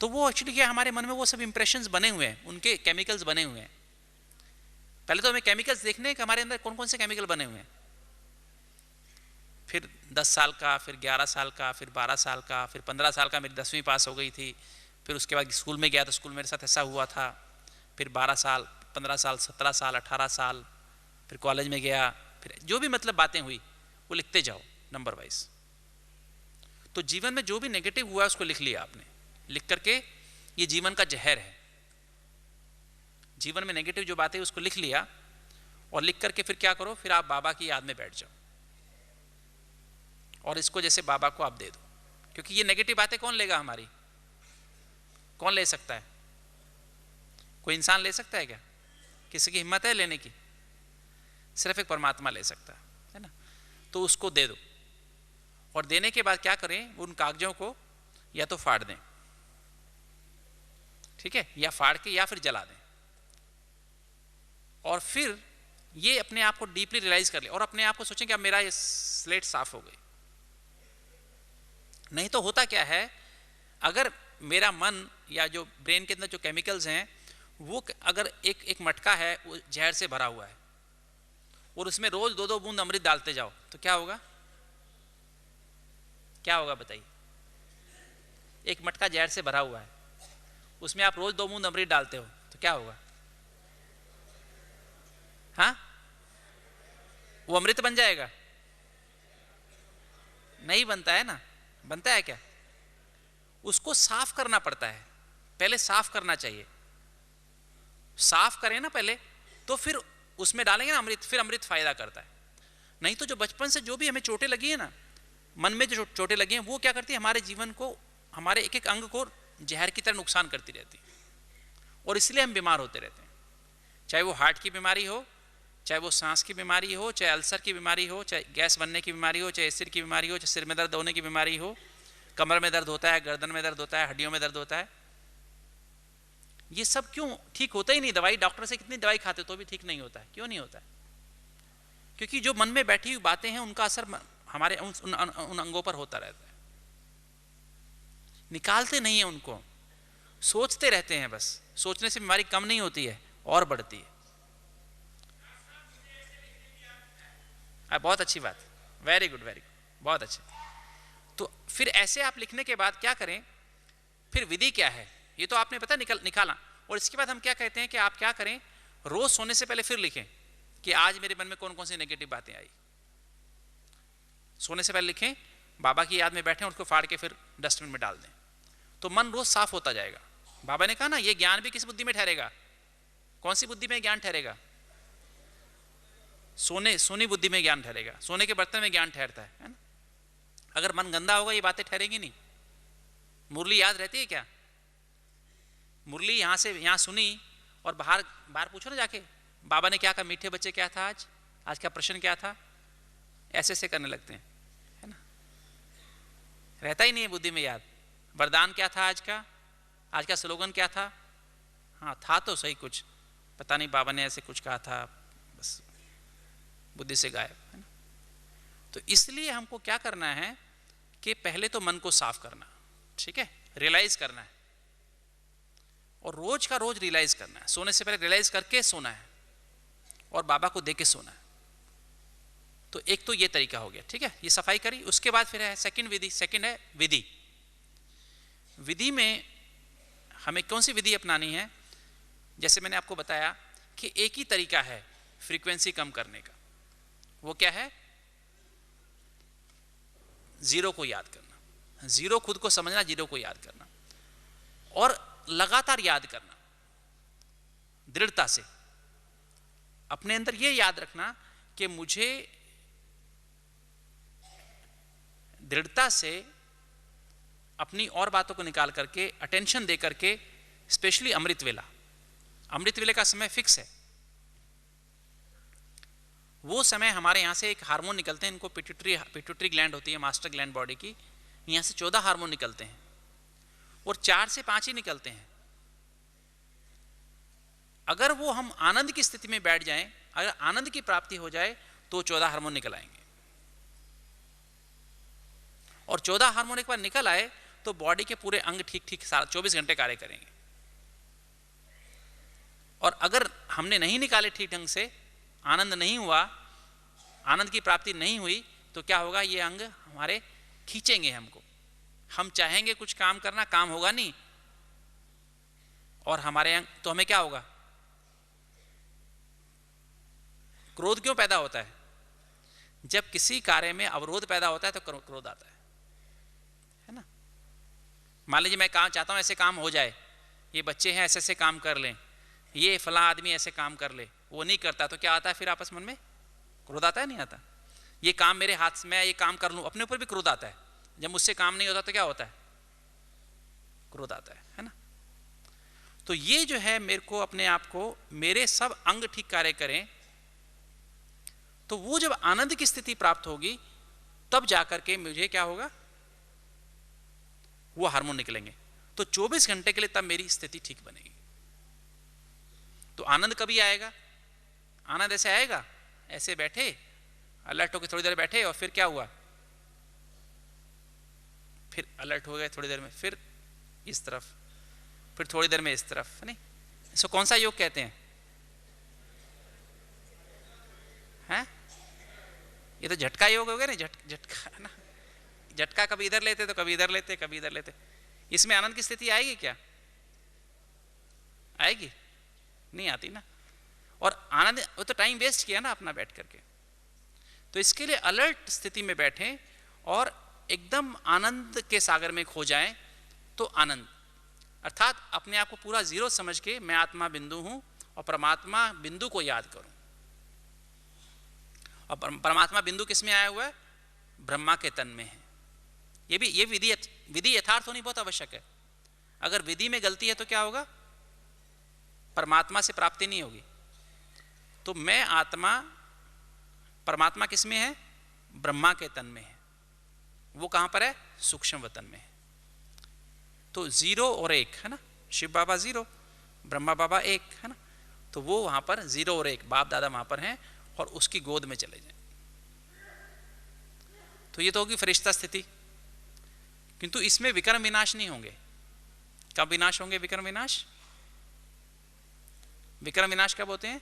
[SPEAKER 1] तो वो एक्चुअली क्या, हमारे मन में वो सब इंप्रेशंस बने हुए हैं, उनके केमिकल्स बने हुए हैं। पहले तो हमें केमिकल्स देखने हैं कि हमारे अंदर कौन कौन से केमिकल बने हुए हैं। फिर 10 साल का, फिर 11 साल का, फिर 12 साल का, फिर 15 साल का, मेरी 10वीं पास हो गई थी। फिर उसके बाद स्कूल में गया तो स्कूल मेरे साथ ऐसा हुआ था। फिर 12 साल, 15 साल, 17 साल, 18 साल, फिर कॉलेज में गया, फिर जो भी मतलब बातें हुई वो लिखते जाओ नंबर वाइज। तो जीवन में जो भी नेगेटिव हुआ उसको लिख लिया आपने, लिख करके ये जीवन का जहर है। जीवन में नेगेटिव जो बातें उसको लिख लिया, और लिख करके फिर क्या करो, फिर आप बाबा की याद में बैठ जाओ और इसको जैसे बाबा को आप दे दो, क्योंकि ये नेगेटिव बातें कौन लेगा हमारी, कौन ले सकता है? कोई इंसान ले सकता है क्या? किसी की हिम्मत है लेने की? सिर्फ एक परमात्मा ले सकता है ना। तो उसको दे दो, और देने के बाद क्या करें, उन कागजों को या तो फाड़ दें, ठीक है, या फाड़ के या फिर जला दें, और फिर ये अपने आप को डीपली रियलाइज कर ले, और अपने आप को सोचें कि अब मेरा ये स्लेट साफ हो गई। नहीं तो होता क्या है, अगर मेरा मन या जो ब्रेन के अंदर जो केमिकल्स हैं वो अगर एक मटका है वो जहर से भरा हुआ है, और उसमें रोज 2-2 बूंद अमृत डालते जाओ, तो क्या होगा? क्या होगा बताइए? एक मटका जहर से भरा हुआ है, उसमें आप रोज 2 बूंद अमृत डालते हो तो क्या होगा? हाँ, वो अमृत बन जाएगा? नहीं बनता है ना। बनता है क्या? उसको साफ करना पड़ता है, पहले साफ करना चाहिए। साफ करें ना पहले, तो फिर उसमें डालेंगे ना अमृत, फिर अमृत फायदा करता है। नहीं तो जो बचपन से जो भी हमें चोटें लगी है ना, मन में जो चोटें लगी हैं, वो क्या करती है, हमारे जीवन को, हमारे एक एक अंग को जहर की तरह नुकसान करती रहती है, और इसलिए हम बीमार होते रहते हैं। चाहे वो हार्ट की बीमारी हो, चाहे वो सांस की बीमारी हो, चाहे अल्सर की बीमारी हो, चाहे गैस बनने की बीमारी हो, चाहे एसिड की बीमारी हो, चाहे सिर में दर्द होने की बीमारी हो, कमर में दर्द होता है, गर्दन में दर्द होता है, हड्डियों में दर्द होता है। ये सब क्यों ठीक होता ही नहीं? दवाई, डॉक्टर से कितनी दवाई खाते तो भी ठीक नहीं होता है। क्यों नहीं होता है? क्योंकि जो मन में बैठी हुई बातें हैं उनका असर हमारे उन अंगों पर होता रहता है। निकालते नहीं है उनको, सोचते रहते हैं बस। सोचने से बीमारी कम नहीं होती है, और बढ़ती है। बहुत अच्छी बात, वेरी गुड वेरी गुड, बहुत अच्छे। तो फिर ऐसे आप लिखने के बाद क्या करें? फिर विधि क्या है ये तो आपने पता निकाला। और इसके बाद हम क्या कहते हैं कि आप क्या करें, रोज सोने से पहले फिर लिखें कि आज मेरे मन में कौन कौन सी नेगेटिव बातें आई। सोने से पहले लिखें, बाबा की याद में बैठें, उसको फाड़ के फिर डस्टबिन में डाल दें, तो मन रोज साफ होता जाएगा। बाबा ने कहा ना, ये ज्ञान भी किस बुद्धि में ठहरेगा? कौन सी बुद्धि में ज्ञान ठहरेगा? सोनी बुद्धि में ज्ञान ठहरेगा। सोने के बर्तन में ज्ञान ठहरता है ना। अगर मन गंदा होगा ये बातें ठहरेंगी नहीं। मुरली याद रहती है क्या? मुरली यहां से यहां सुनी और बाहर पूछो ना जाके, बाबा ने क्या कहा, मीठे बच्चे क्या था आज का प्रश्न क्या था, ऐसे से करने लगते हैं, है ना। रहता ही नहीं है बुद्धि में याद। वरदान क्या था आज का स्लोगन क्या था? हाँ था तो सही, कुछ पता नहीं, बाबा ने ऐसे कुछ कहा था, बस बुद्धि से गायब, है ना। तो इसलिए हमको क्या करना है कि पहले तो मन को साफ करना, ठीक है, रियलाइज करना है, और रोज का रोज रियलाइज करना है। सोने से पहले रियलाइज करके सोना है, और बाबा को दे के सोना है। तो एक तो ये तरीका हो गया, ठीक है, ये सफाई करी। उसके बाद फिर है सेकंड विधि। सेकंड है विधि। विधि में हमें कौन सी विधि अपनानी है? जैसे मैंने आपको बताया कि एक ही तरीका है फ्रीक्वेंसी कम करने का। वो क्या है? जीरो को याद करना। जीरो खुद को समझना, जीरो को याद करना, और लगातार याद करना दृढ़ता से। अपने अंदर यह याद रखना कि मुझे दृढ़ता से अपनी और बातों को निकाल करके, अटेंशन दे करके, स्पेशली अमृत वेला। अमृत वेले का समय फिक्स है। वो समय हमारे यहां से एक हार्मोन निकलते हैं, इनको पिट्यूटरी ग्लैंड होती है, मास्टर ग्लैंड बॉडी की। यहां से 14 हार्मोन निकलते हैं, और 4 से 5 ही निकलते हैं। अगर वो हम आनंद की स्थिति में बैठ जाएं, अगर आनंद की प्राप्ति हो जाए, तो 14 हार्मोन निकल आएंगे। और 14 हार्मोन एक बार निकल आए तो बॉडी के पूरे अंग ठीक 24 घंटे कार्य करेंगे। और अगर हमने नहीं निकाले ठीक ढंग से, आनंद नहीं हुआ, आनंद की प्राप्ति नहीं हुई, तो क्या होगा? ये अंग हमारे खींचेंगे हमको। हम चाहेंगे कुछ काम करना, काम होगा नहीं, और हमारे अंग, तो हमें क्या होगा? क्रोध क्यों पैदा होता है? जब किसी कार्य में अवरोध पैदा होता है तो क्रोध आता है ना। मान लीजिए मैं काम चाहता हूं ऐसे काम हो जाए, ये बच्चे हैं ऐसे काम कर लें, ये फला आदमी ऐसे काम कर ले, वो नहीं करता, तो क्या आता है फिर आपस मन में? क्रोध आता है, नहीं आता? ये काम मेरे हाथ से, मैं ये काम कर लूं, अपने ऊपर भी क्रोध आता है। जब मुझसे काम नहीं होता तो क्या होता है? क्रोध आता है ना। तो ये जो है, मेरे को अपने आप को, मेरे सब अंग ठीक कार्य करें, तो वो जब आनंद की स्थिति प्राप्त होगी, तब जाकर के मुझे क्या होगा? वो हार्मोन निकलेंगे। तो 24 घंटे के लिए तब मेरी स्थिति ठीक बनेगी। तो आनंद कभी आएगा? आनंद ऐसे आएगा, ऐसे बैठे, अलर्ट होकर थोड़ी देर बैठे, और फिर क्या हुआ? फिर अलर्ट हो गए थोड़ी देर में, फिर इस तरफ, फिर थोड़ी देर में इस तरफ, नहीं? इसको कौन सा योग कहते हैं? हैं? ये तो झटका योग हो गया ना, झटका ना। झटका कभी इधर लेते तो कभी इधर लेते, कभी इधर लेते। इसमें आनंद की स्थिति आएगी क्या? आएगी? नहीं आती ना। और आनंद, वो तो टाइम वेस्ट किया ना अपना बैठ करके। तो इसके लिए अलर्ट स्थिति में बैठें और एकदम आनंद के सागर में खो जाएं तो आनंद, अर्थात अपने आप को पूरा जीरो समझ के मैं आत्मा बिंदु हूं और परमात्मा बिंदु को याद करूं। और परमात्मा बिंदु किस में आया हुआ है? ब्रह्मा के तन में है। ये विधि यथार्थ होनी बहुत आवश्यक है। अगर विधि में गलती है तो क्या होगा? परमात्मा से प्राप्ति नहीं होगी। तो मैं आत्मा, परमात्मा किस में है? ब्रह्मा के तन में है। वो कहां पर है? सूक्ष्म वतन में है। तो जीरो और एक है ना, शिव बाबा जीरो, ब्रह्मा बाबा एक है ना, तो वो वहां पर जीरो और एक बाप दादा वहां पर हैं और उसकी गोद में चले जाएं। तो ये तो होगी फरिश्ता स्थिति। किंतु इसमें विकर्म विनाश नहीं होंगे। कब विनाश होंगे विकर्म विनाश? विकर्म विनाश कब होते हैं?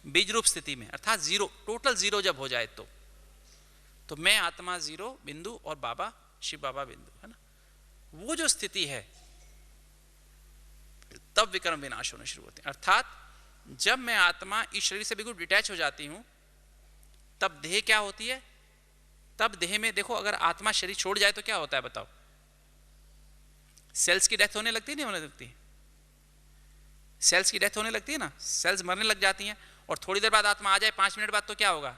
[SPEAKER 1] बीज रूप स्थिति में, अर्थात जीरो, टोटल जीरो जब हो जाए तो मैं आत्मा जीरो बिंदु और बाबा शिव बाबा बिंदु है ना, वो जो स्थिति है तब विकर्म विनाश होने शुरू होते हैं। अर्थात जब मैं आत्मा इस शरीर से बिल्कुल डिटैच हो जाती हूं तब देह क्या होती है? तब देह में देखो, अगर आत्मा शरीर छोड़ जाए तो क्या होता है बताओ? सेल्स की डेथ होने लगती है, नहीं होने लगती? सेल्स की डेथ होने लगती है ना, सेल्स मरने लग जाती हैं। और थोड़ी देर बाद आत्मा आ जाए, 5 मिनट बाद, तो क्या होगा?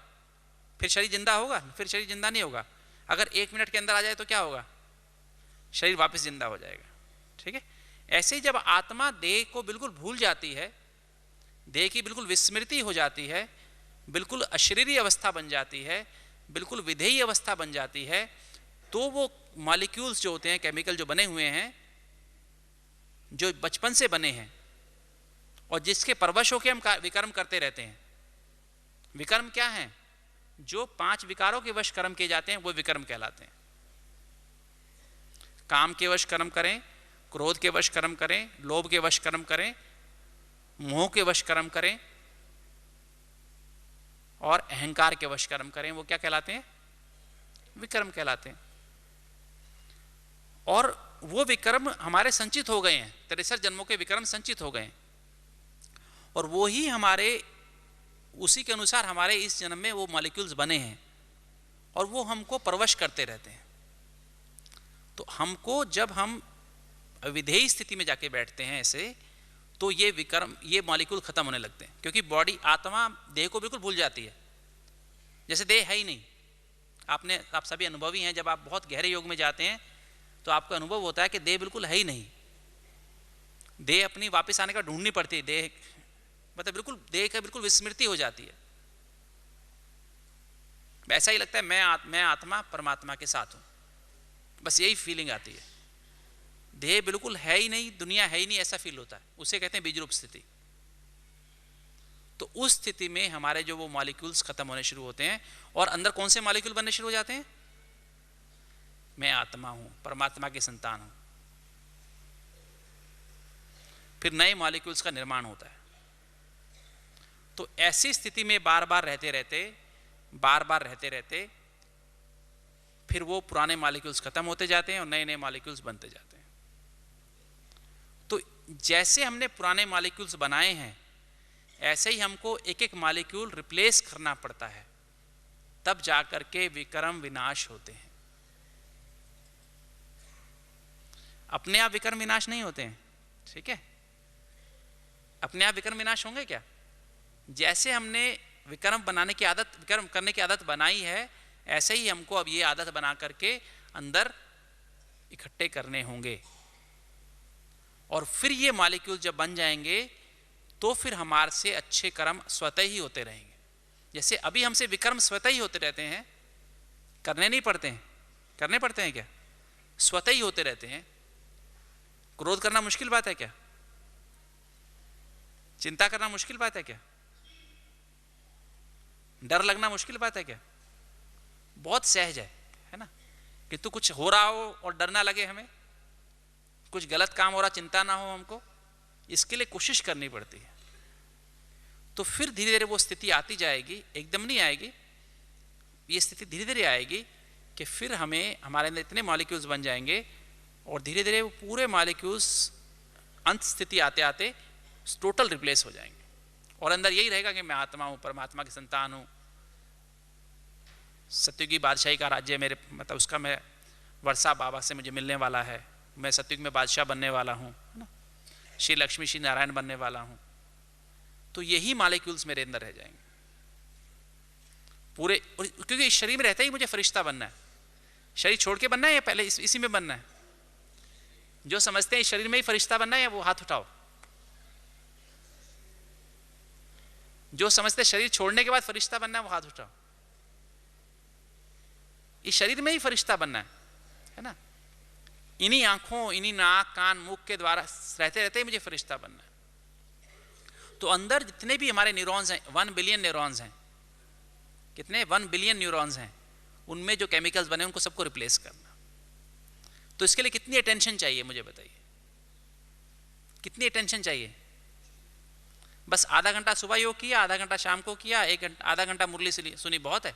[SPEAKER 1] फिर शरीर जिंदा होगा? फिर शरीर जिंदा नहीं होगा। अगर 1 मिनट के अंदर आ जाए तो क्या होगा? शरीर वापस जिंदा हो जाएगा। ठीक है? ऐसे ही जब आत्मा देह को बिल्कुल भूल जाती है, देह की बिल्कुल विस्मृति हो जाती है, बिल्कुल अशरीरी अवस्था बन जाती है, बिल्कुल विधेयी अवस्था बन जाती है, तो वो मॉलिक्यूल्स जो होते हैं, केमिकल जो बने हुए हैं, जो बचपन से बने हैं और जिसके परवश होकर हम विकर्म करते रहते हैं। विकर्म क्या है? जो 5 विकारों के वश कर्म किए जाते हैं वो विकर्म कहलाते हैं। काम के वश कर्म करें, क्रोध के वश कर्म करें, लोभ के वश कर्म करें, मोह के वश कर्म करें और अहंकार के वश कर्म करें, वो क्या कहलाते हैं? विकर्म कहलाते हैं। और वो विकर्म हमारे संचित हो गए हैं, 63 जन्मों के विकर्म संचित हो गए हैं और वो ही हमारे, उसी के अनुसार हमारे इस जन्म में वो मॉलिक्यूल्स बने हैं और वो हमको परवश करते रहते हैं। तो हमको जब हम विधेयी स्थिति में जाके बैठते हैं ऐसे, तो ये विकर्म, ये मॉलिक्यूल खत्म होने लगते हैं, क्योंकि बॉडी, आत्मा देह को बिल्कुल भूल जाती है। जैसे देह है ही नहीं। आप सभी अनुभवी हैं, जब आप बहुत गहरे योग में जाते हैं तो आपको अनुभव होता है कि देह बिल्कुल है ही नहीं। देह अपनी वापस आने का ढूंढनी पड़ती है। देह मतलब बिल्कुल, देह का बिल्कुल विस्मृति हो जाती है। ऐसा ही लगता है मैं आत्मा परमात्मा के साथ हूं, बस यही फीलिंग आती है। देह बिल्कुल है ही नहीं, दुनिया है ही नहीं, ऐसा फील होता है। उसे कहते हैं बीजरूप स्थिति। तो उस स्थिति में हमारे जो वो मॉलिक्यूल्स खत्म होने शुरू होते हैं और अंदर कौन से मॉलिक्यूल बनने शुरू हो जाते हैं? मैं आत्मा हूं, परमात्मा की संतान हूं। फिर नए मॉलिक्यूल्स का निर्माण होता है। तो ऐसी स्थिति में बार बार रहते रहते फिर वो पुराने मॉलिक्यूल्स खत्म होते जाते हैं और नए नए मॉलिक्यूल्स बनते जाते हैं। तो जैसे हमने पुराने मॉलिक्यूल्स बनाए हैं, ऐसे ही हमको एक एक मॉलिक्यूल रिप्लेस करना पड़ता है, तब जाकर के विकर्म विनाश होते हैं। अपने आप विकर्म विनाश नहीं होते हैं। ठीक है? अपने आप विकर्म विनाश होंगे क्या? जैसे हमने विकर्म बनाने की आदत, विकर्म करने की आदत बनाई है, ऐसे ही हमको अब ये आदत बना करके अंदर इकट्ठे करने होंगे। और फिर ये मॉलिक्यूल जब बन जाएंगे तो फिर हमारे से अच्छे कर्म स्वतः ही होते रहेंगे। जैसे अभी हमसे विकर्म स्वतः ही होते रहते हैं, करने नहीं पड़ते हैं। करने पड़ते हैं क्या? स्वतः ही होते रहते हैं। क्रोध करना मुश्किल बात है क्या? चिंता करना मुश्किल बात है क्या? डर लगना मुश्किल बात है क्या? बहुत सहज है ना? कि तो कुछ हो रहा हो और डर ना लगे, हमें कुछ गलत काम हो रहा, चिंता ना हो हमको, इसके लिए कोशिश करनी पड़ती है। तो फिर धीरे धीरे वो स्थिति आती जाएगी, एकदम नहीं आएगी, ये स्थिति धीरे धीरे आएगी कि फिर हमें हमारे अंदर इतने मॉलिक्यूल्स बन जाएंगे और धीरे धीरे वो पूरे मॉलिक्यूल्स अंत स्थिति आते आते टोटल रिप्लेस हो जाएंगे और अंदर यही रहेगा कि मैं आत्मा हूँ, परमात्मा की संतान हूँ, सत्युगी बादशाही का राज्य मेरे, मतलब उसका मैं वर्षा बाबा से मुझे मिलने वाला है, मैं सत्युग में बादशाह बनने वाला हूँ, है ना, श्री लक्ष्मी श्री नारायण बनने वाला हूँ। तो यही मॉलिक्यूल्स मेरे अंदर रह जाएंगे पूरे, क्योंकि इस शरीर में रहता ही मुझे फरिश्ता बनना है। शरीर छोड़ के बनना है या पहले इसी में बनना है? जो समझते हैं इस शरीर में ही फरिश्ता बनना है, या वो हाथ उठाओ। जो समझते हैं शरीर छोड़ने के बाद फरिश्ता बनना है, वो हाथ उठाओ। इस शरीर में ही फरिश्ता बनना है ना? इन्हीं आंखों, इन्हीं नाक कान मुख के द्वारा रहते रहते ही मुझे फरिश्ता बनना है। तो अंदर जितने भी हमारे न्यूरॉन्स हैं, 1 बिलियन न्यूरॉन्स हैं, कितने 1 बिलियन न्यूरॉन्स हैं, उनमें जो केमिकल्स बने उनको सबको रिप्लेस करना। तो इसके लिए कितनी अटेंशन चाहिए मुझे बताइए, कितनी अटेंशन चाहिए? बस आधा घंटा सुबह योग किया, आधा घंटा शाम को किया, आधा घंटा मुरली सुनी, बहुत है।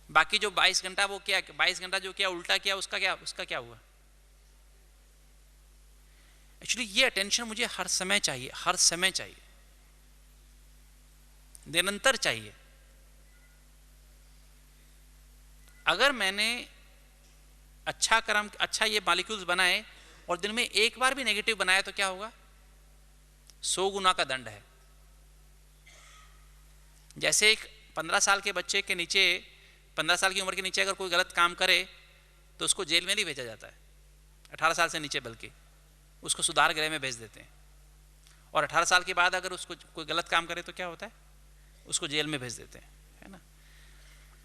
[SPEAKER 1] बाकी जो 22 घंटा वो क्या, 22 घंटा जो किया उल्टा किया, उसका क्या हुआ? एक्चुअली ये अटेंशन मुझे हर समय चाहिए, हर समय चाहिए, निरंतर चाहिए। अगर मैंने अच्छा कर्म, अच्छा ये मॉलिक्यूल्स बनाए और दिन में एक बार भी नेगेटिव बनाया तो क्या होगा? 100 गुना का दंड है। जैसे एक 15 साल के बच्चे के नीचे, 15 साल की उम्र के नीचे अगर कोई गलत काम करे तो उसको जेल में नहीं भेजा जाता है, 18 साल से नीचे, बल्कि उसको सुधार गृह में भेज देते हैं। और 18 साल के बाद अगर उसको कोई गलत काम करे तो क्या होता है? उसको जेल में भेज देते हैं, है ना?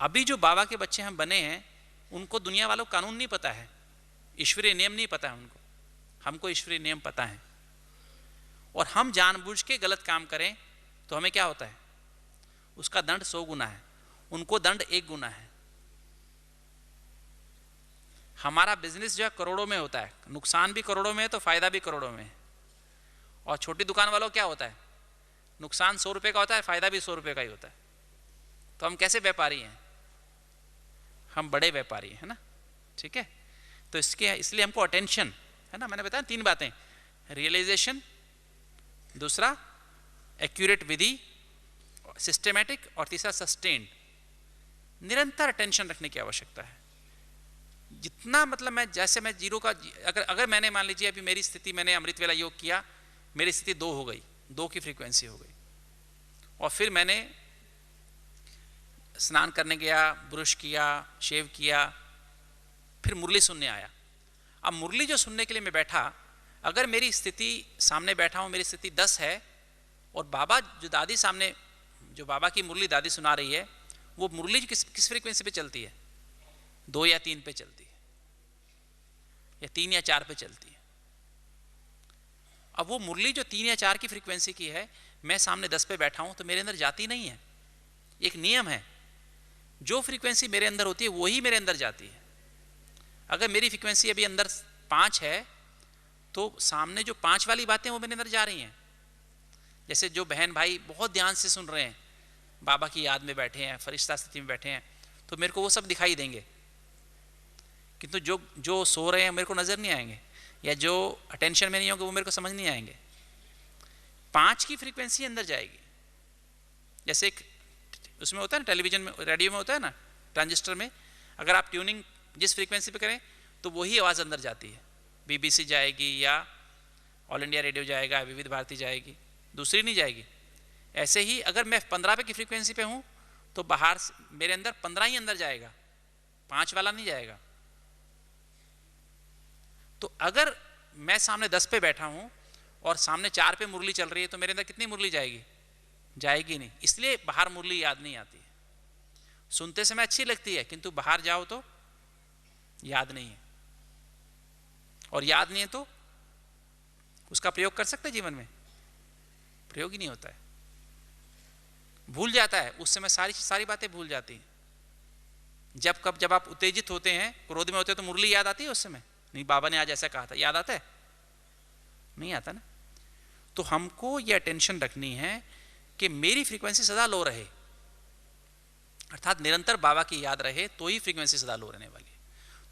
[SPEAKER 1] अभी जो बाबा के बच्चे हम बने हैं उनको दुनिया वालों को कानून नहीं पता है, ईश्वरीय नियम नहीं पता है उनको, हमको ईश्वरीय नियम पता है। और हम जानबूझ के गलत काम करें तो हमें क्या होता है? उसका दंड 100 गुना है, उनको दंड 1 गुना है। हमारा बिजनेस जो है करोड़ों में होता है, नुकसान भी करोड़ों में है तो फायदा भी करोड़ों में है। और छोटी दुकान वालों क्या होता है? नुकसान 100 रुपये का होता है, फायदा भी 100 रुपये का ही होता है। तो हम कैसे व्यापारी हैं? हम बड़े व्यापारी हैं, है ना? ठीक है। तो इसलिए हमको अटेंशन, है ना, मैंने बताया 3 बातें, रियलाइजेशन, दूसरा एक्यूरेट विधि, सिस्टेमेटिक, और तीसरा सस्टेन्ड। निरंतर अटेंशन रखने की आवश्यकता है। जितना, मतलब मैं जैसे मैं जीरो का, अगर मैंने मान लीजिए अभी मेरी स्थिति, मैंने अमृत वेला योग किया, मेरी स्थिति 2 हो गई, 2 की फ्रीक्वेंसी हो गई, और फिर मैंने स्नान करने गया, ब्रश किया, शेव किया, फिर मुरली सुनने आया। अब मुरली जो सुनने के लिए मैं बैठा, अगर मेरी स्थिति, सामने बैठा हूँ, मेरी स्थिति 10 है, और बाबा जो दादी सामने, जो बाबा की मुरली दादी सुना रही है, वो मुरली किस फ्रीक्वेंसी पे चलती है? 2 या 3 पे चलती है, या 3 या 4 पे चलती है। अब वो मुरली जो 3 या 4 की फ्रीक्वेंसी की है, मैं सामने 10 पे बैठा हूं तो मेरे अंदर जाती नहीं है। एक नियम है, जो फ्रीक्वेंसी मेरे अंदर होती है वही मेरे अंदर जाती है। अगर मेरी फ्रीक्वेंसी अभी अंदर 5 है तो सामने जो 5 वाली बातें वो मेरे अंदर जा रही हैं। जैसे जो बहन भाई बहुत ध्यान से सुन रहे हैं, बाबा की याद में बैठे हैं, फरिश्ता स्थिति में बैठे हैं, तो मेरे को वो सब दिखाई देंगे, किंतु जो सो रहे हैं मेरे को नजर नहीं आएंगे, या जो अटेंशन में नहीं होंगे वो मेरे को समझ नहीं आएंगे। 5 की फ्रीक्वेंसी अंदर जाएगी। जैसे एक उसमें होता है ना, टेलीविजन में, रेडियो में होता है ना, ट्रांजिस्टर में, अगर आप ट्यूनिंग जिस फ्रीक्वेंसी पे करें तो वही आवाज़ अंदर जाती है। BBC जाएगी, या ऑल इंडिया रेडियो जाएगा, विविध भारती जाएगी, दूसरी नहीं जाएगी। ऐसे ही अगर मैं 15 पे की फ्रीक्वेंसी पे हूँ तो बाहर मेरे अंदर 15 ही अंदर जाएगा, 5 वाला नहीं जाएगा। तो अगर मैं सामने 10 पे बैठा हूँ और सामने 4 पे मुरली चल रही है तो मेरे अंदर कितनी मुरली जाएगी? जाएगी नहीं। इसलिए बाहर मुरली याद नहीं आती है। सुनते समय अच्छी लगती है, किंतु बाहर जाओ तो याद नहीं है, और याद नहीं है तो उसका प्रयोग कर सकते जीवन में? प्रयोग ही नहीं होता है, भूल जाता है। उस समय सारी बातें भूल जाती हैं। जब आप उत्तेजित होते हैं, क्रोध में होते हैं, तो मुरली याद आती है उस समय? नहीं, बाबा ने आज ऐसा कहा था, याद आता है? नहीं आता ना। तो हमको ये अटेंशन रखनी है कि मेरी फ्रीक्वेंसी सदा लो रहे, अर्थात निरंतर बाबा की याद रहे तो ही फ्रीक्वेंसी सदा लो रहने वाली है।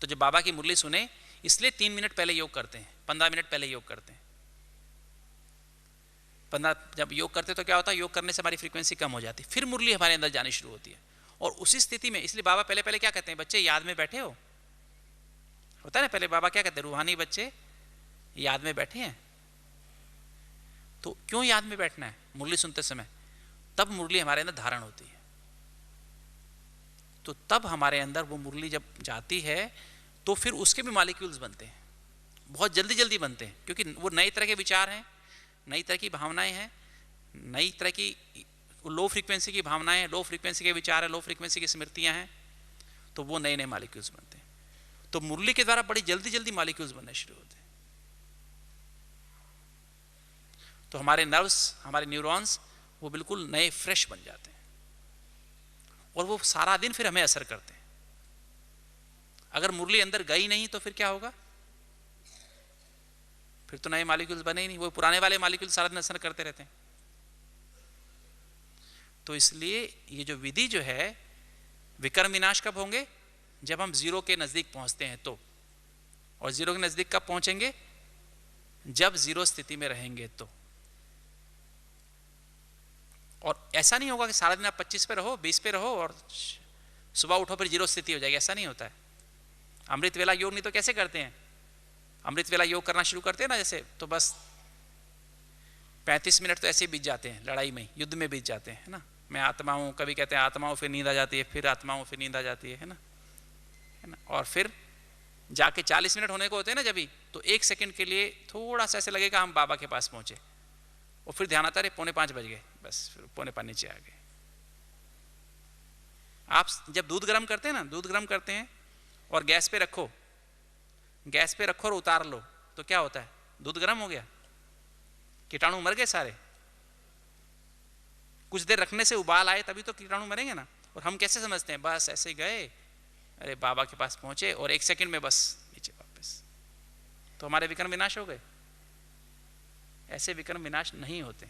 [SPEAKER 1] तो जब बाबा की मुरली सुने, इसलिए 3 मिनट पहले योग करते हैं, 15 मिनट पहले योग करते हैं। 15 जब योग करते तो क्या होता है, योग करने से हमारी फ्रीक्वेंसी कम हो जाती है, फिर मुरली हमारे अंदर जानी शुरू होती है। और उसी स्थिति में, इसलिए बाबा पहले पहले क्या कहते हैं, बच्चे याद में बैठे हो, होता है ना, पहले बाबा क्या कहते हैं, रूहानी बच्चे याद में बैठे हैं। तो क्यों याद में बैठना है मुरली सुनते समय? तब मुरली हमारे अंदर धारण होती है। तो तब हमारे अंदर वो मुरली जब जाती है तो फिर उसके भी मॉलिक्यूल्स बनते हैं, बहुत जल्दी जल्दी बनते हैं, क्योंकि वो नई तरह के विचार हैं, नई तरह की भावनाएं हैं, नई तरह की लो फ्रीक्वेंसी की भावनाएं हैं, लो फ्रीक्वेंसी के विचार है, लो फ्रीक्वेंसी की स्मृतियां हैं, तो वो नए नए मॉलिक्यूल्स बनते हैं। तो मुरली के द्वारा बड़ी जल्दी जल्दी मॉलिक्यूल्स बनने शुरू होते हैं। तो हमारे नर्व्स, हमारे न्यूरॉन्स वो बिल्कुल नए फ्रेश बन जाते हैं और वो सारा दिन फिर हमें असर करते हैं। अगर मुरली अंदर गई नहीं तो फिर क्या होगा, फिर तो नए मॉलिक्यूल्स बने ही नहीं, वो पुराने वाले मॉलिक्यूल सारा दिन असर करते रहते हैं। तो इसलिए ये जो विधि जो है, विकर्म विनाश कब होंगे, जब हम जीरो के नजदीक पहुंचते हैं तो, और जीरो के नजदीक कब पहुंचेंगे, जब जीरो स्थिति में रहेंगे तो। और ऐसा नहीं होगा कि सारा दिन आप 25 पे रहो, 20 पे रहो और सुबह उठो फिर जीरो स्थिति हो जाएगी, ऐसा नहीं होता है। अमृत वेला योग नहीं तो कैसे करते हैं, अमृत वेला योग करना शुरू करते हैं ना जैसे, तो बस 35 मिनट तो ऐसे ही बीत जाते हैं, लड़ाई में, युद्ध में बीत जाते हैं, है ना। मैं आत्मा हूँ, कभी कहते हैं आत्मा हूँ, फिर नींद आ जाती है, फिर आत्मा हूँ, फिर नींद आ जाती है ना, और फिर जाके 40 मिनट होने को होते हैं ना जब भी, तो 1 सेकंड के लिए थोड़ा सा ऐसे लगेगा हम बाबा के पास पहुंचे, और फिर ध्यान आता है 4:45 बज गए, बस फिर 4:45 नीचे आ गए। आप जब दूध गर्म करते हैं ना, दूध गर्म करते हैं और गैस पे रखो, गैस पे रखो और उतार लो, तो क्या होता है, दूध गर्म हो गया, कीटाणु मर गए सारे। कुछ देर रखने से उबाल आए तभी तो कीटाणु मरेंगे ना। और हम कैसे समझते हैं, बस ऐसे गए, अरे बाबा के पास पहुंचे और 1 सेकंड में बस नीचे वापस, तो हमारे विकर्म विनाश हो गए। ऐसे विकर्म विनाश नहीं होते।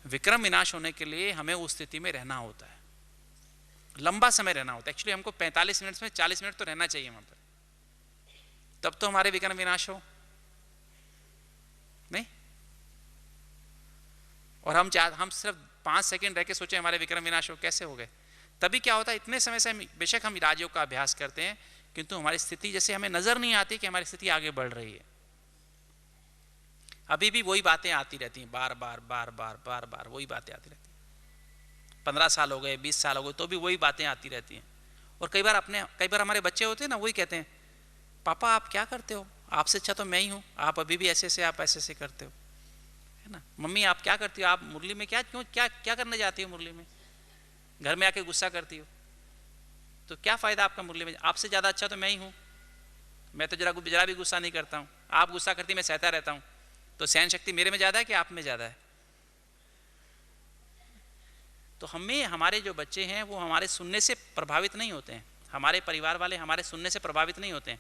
[SPEAKER 1] विक्रम विनाश होने के लिए हमें उस स्थिति में रहना होता है, लंबा समय रहना होता है। एक्चुअली हमको 45 मिनट में 40 मिनट तो रहना चाहिए वहां पर, तब तो हमारे विक्रम विनाश हो नहीं। और हम सिर्फ 5 सेकंड रह के सोचे हमारे विक्रम विनाश हो, कैसे हो गए। तभी क्या होता है, इतने समय से बेशक हम राजयोग का अभ्यास करते हैं, किंतु हमारी स्थिति जैसे हमें नजर नहीं आती कि हमारी स्थिति आगे बढ़ रही है। अभी भी वही बातें आती रहती हैं, बार बार बार बार बार बार वही बातें आती रहती हैं। 15 साल हो गए, 20 साल हो गए, तो भी वही बातें आती रहती हैं। और कई बार हमारे बच्चे होते हैं ना, वही कहते हैं, पापा आप क्या करते हो, आपसे अच्छा तो मैं ही हूँ, आप अभी भी ऐसे आप ऐसे करते हो, है ना। मम्मी आप क्या करती हो, आप मुरली में क्या करने जाती हो, मुरली में घर में आके गुस्सा करती हो, तो क्या फायदा आपका मुरली में, आपसे ज़्यादा अच्छा तो मैं ही हूँ, मैं तो जरा भी गुस्सा नहीं करता हूँ, आप गुस्सा करती मैं सहता रहता हूँ, तो सहन शक्ति मेरे में ज़्यादा है कि आप में ज़्यादा है। तो हमारे जो बच्चे हैं वो हमारे सुनने से प्रभावित नहीं होते हैं, हमारे परिवार वाले हमारे सुनने से प्रभावित नहीं होते हैं,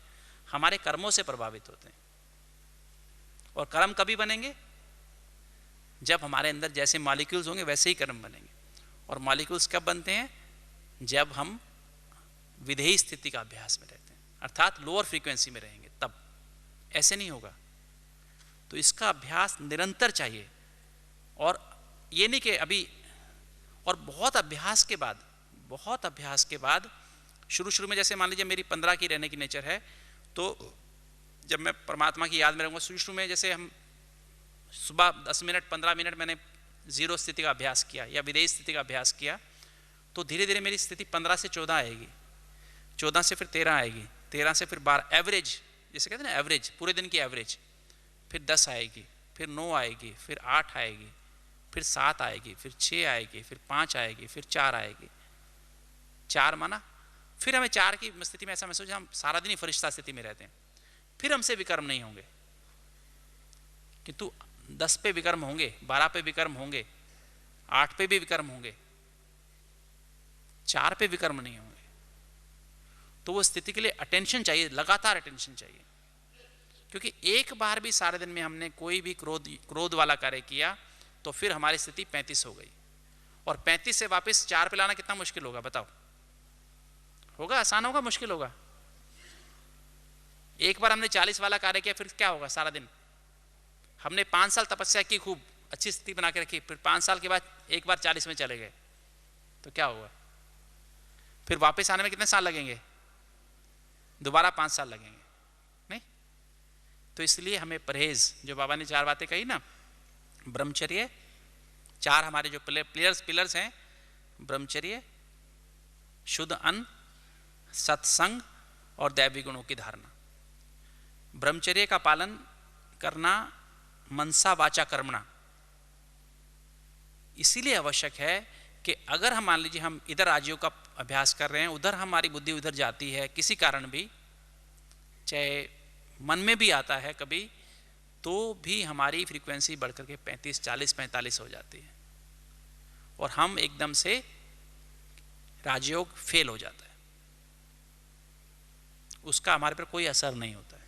[SPEAKER 1] हमारे कर्मों से प्रभावित होते हैं। और कर्म कभी बनेंगे, जब हमारे अंदर जैसे मॉलिक्यूल्स होंगे वैसे ही कर्म बनेंगे। और मॉलिक्यूल्स कब बनते हैं, जब हम विधेयी स्थिति का अभ्यास में रहते हैं, अर्थात लोअर फ्रीक्वेंसी में रहेंगे, तब। ऐसे नहीं होगा। तो इसका अभ्यास निरंतर चाहिए। और ये नहीं कि अभी, और बहुत अभ्यास के बाद शुरू में, जैसे मान लीजिए मेरी 15 की रहने की नेचर है, तो जब मैं परमात्मा की याद में रहूँगा, शुरू में जैसे हम सुबह 10 मिनट 15 मिनट मैंने जीरो स्थिति का अभ्यास किया या विदेही स्थिति का अभ्यास किया, तो धीरे धीरे मेरी स्थिति 15 से 14 आएगी, 14 से फिर 13 आएगी, 13 से फिर 12, एवरेज जैसे कहते हैं ना, एवरेज पूरे दिन की एवरेज, फिर 10 आएगी, फिर 9 आएगी, फिर 8 आएगी, फिर 7 आएगी, फिर 6 आएगी, फिर 5 आएगी, फिर 4 आएगी। 4 माना, फिर हमें 4 की स्थिति में ऐसा महसूस, हम सारा दिन ही फरिश्ता स्थिति में रहते हैं, फिर हमसे विकर्म नहीं होंगे। किंतु 10 पे विकर्म होंगे, 12 पे विकर्म होंगे, 8 पे भी विकर्म होंगे, 4 पे विकर्म नहीं होंगे। तो वो स्थिति के लिए अटेंशन चाहिए, लगातार अटेंशन चाहिए। क्योंकि एक बार भी सारे दिन में हमने कोई भी क्रोध वाला कार्य किया तो फिर हमारी स्थिति 35 हो गई। और 35 से वापस 4 पे लाना कितना मुश्किल होगा बताओ? होगा? आसान होगा? मुश्किल होगा? एक बार हमने 40 वाला कार्य किया, फिर क्या होगा? सारा दिन हमने 5 साल तपस्या की, खूब अच्छी स्थिति बना के रखी, फिर 5 साल के बाद एक बार 40 में चले गए तो क्या होगा? फिर वापस आने में कितने साल लगेंगे? दोबारा 5 साल लगेंगे, नहीं? तो इसलिए हमें परहेज, जो बाबा ने 4 बातें कही ना, ब्रह्मचर्य, 4 हमारे जो पिलर्स हैं, ब्रह्मचर्य, शुद्ध अन्न, सत्संग और दैवी गुणों की धारणा। ब्रह्मचर्य का पालन करना मनसा वाचा कर्मणा इसीलिए आवश्यक है कि अगर हम मान लीजिए हम इधर राजयोग का अभ्यास कर रहे हैं, उधर हमारी बुद्धि उधर जाती है किसी कारण भी, चाहे मन में भी आता है कभी, तो भी हमारी फ्रीक्वेंसी बढ़कर के 35, 40, 45 हो जाती है और हम एकदम से राजयोग फेल हो जाता है, उसका हमारे पर कोई असर नहीं होता है।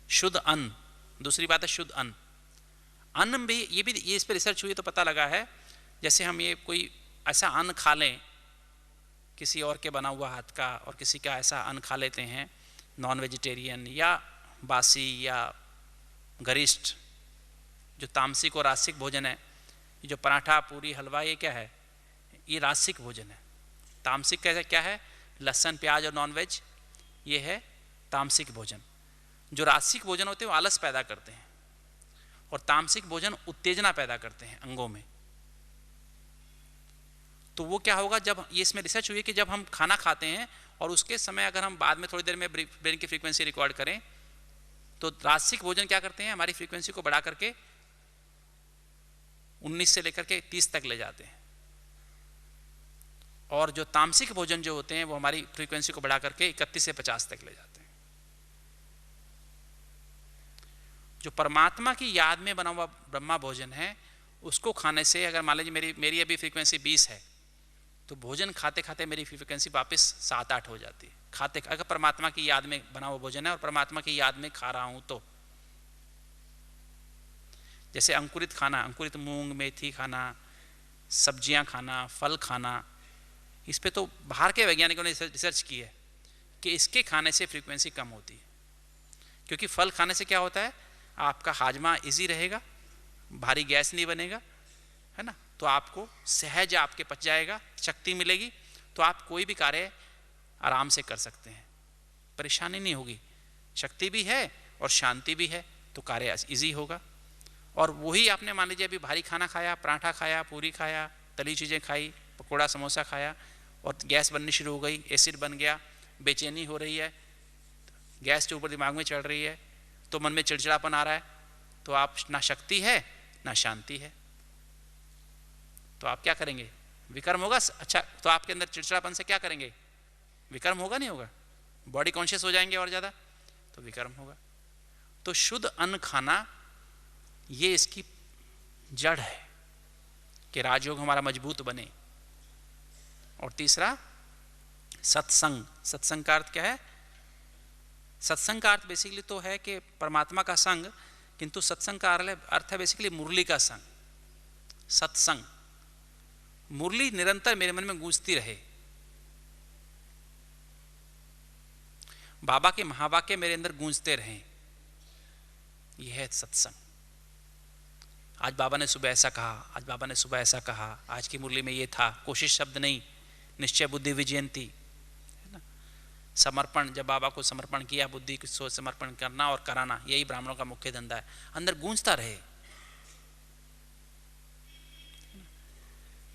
[SPEAKER 1] शुद्ध अन्न, दूसरी बात है शुद्ध अन्न। अन्न भी ये इस पर रिसर्च हुई तो पता लगा है, जैसे हम ये कोई ऐसा अन्न खा लें किसी और के बना हुआ हाथ का, और किसी का ऐसा अन्न खा लेते हैं नॉन वेजिटेरियन या बासी या गरिष्ठ, जो तामसिक और रासिक भोजन है, ये जो पराठा पूरी हलवा, ये क्या है? ये रासिक भोजन है। तामसिक कैसे क्या है? लहसुन प्याज और नॉन वेज, ये है तामसिक भोजन। जो रासिक भोजन होते हैं वो आलस पैदा करते हैं और तामसिक भोजन उत्तेजना पैदा करते हैं अंगों में। तो वो क्या होगा, जब ये इसमें रिसर्च हुई कि जब हम खाना खाते हैं और उसके समय अगर हम बाद में थोड़ी देर में ब्रेन की फ्रीक्वेंसी रिकॉर्ड करें, तो रासिक भोजन क्या करते हैं, हमारी फ्रीक्वेंसी को बढ़ा करके 19 से लेकर के 30 तक ले जाते हैं, और जो तामसिक भोजन जो होते हैं वो हमारी फ्रीक्वेंसी को बढ़ा करके 31 से 50 तक ले जाते हैं। जो परमात्मा की याद में बना हुआ ब्रह्मा भोजन है, उसको खाने से, अगर मान लीजिए मेरी अभी फ्रीक्वेंसी 20 है, तो भोजन खाते खाते मेरी फ्रीक्वेंसी वापस 7-8 हो जाती है। खाते अगर परमात्मा की याद में बना हुआ भोजन है और परमात्मा की याद में खा रहा हूं तो, जैसे अंकुरित खाना, अंकुरित मूंग मेथी खाना, सब्जियां खाना, फल खाना, इस पे तो बाहर के वैज्ञानिकों ने रिसर्च की है कि इसके खाने से फ्रीक्वेंसी कम होती है, क्योंकि फल खाने से क्या होता है, आपका हाजमा इजी रहेगा, भारी गैस नहीं बनेगा, है ना, तो आपको सहज आपके पच जाएगा, शक्ति मिलेगी, तो आप कोई भी कार्य आराम से कर सकते हैं, परेशानी नहीं होगी, शक्ति भी है और शांति भी है, तो कार्य इजी होगा। और वही आपने मान लीजिए अभी भारी खाना खाया, पराठा खाया, पूरी खाया, तली चीज़ें खाई, पकौड़ा समोसा खाया, और गैस बननी शुरू हो गई, एसिड बन गया, बेचैनी हो रही है, गैस के ऊपर दिमाग में चढ़ रही है, तो मन में चिड़चिड़ापन आ रहा है, तो आप ना शक्ति है ना शांति है, तो आप क्या करेंगे? विकर्म होगा। अच्छा, तो आपके अंदर चिड़चिड़ापन से क्या करेंगे? विकर्म होगा नहीं होगा? बॉडी कॉन्शियस हो जाएंगे और ज़्यादा, तो विकर्म होगा। तो शुद्ध अन्न खाना ये इसकी जड़ है कि राजयोग हमारा मजबूत बने। और तीसरा सत्संग। सत्संग का अर्थ क्या है? सत्संग का अर्थ बेसिकली तो है कि परमात्मा का संग, किंतु सत्संग का अर्थ है बेसिकली मुरली का संग। सत्संग, मुरली निरंतर मेरे मन में गूंजती रहे, बाबा के महावाक्य मेरे अंदर गूंजते रहें, यह है सत्संग। आज बाबा ने सुबह ऐसा कहा, आज बाबा ने सुबह ऐसा कहा, आज की मुरली में ये था, कोशिश शब्द नहीं, निश्चय बुद्धि विजयंती, है ना, समर्पण, जब बाबा को समर्पण किया, बुद्धि को समर्पण करना और कराना, यही ब्राह्मणों का मुख्य धंधा है। अंदर गूंजता रहे,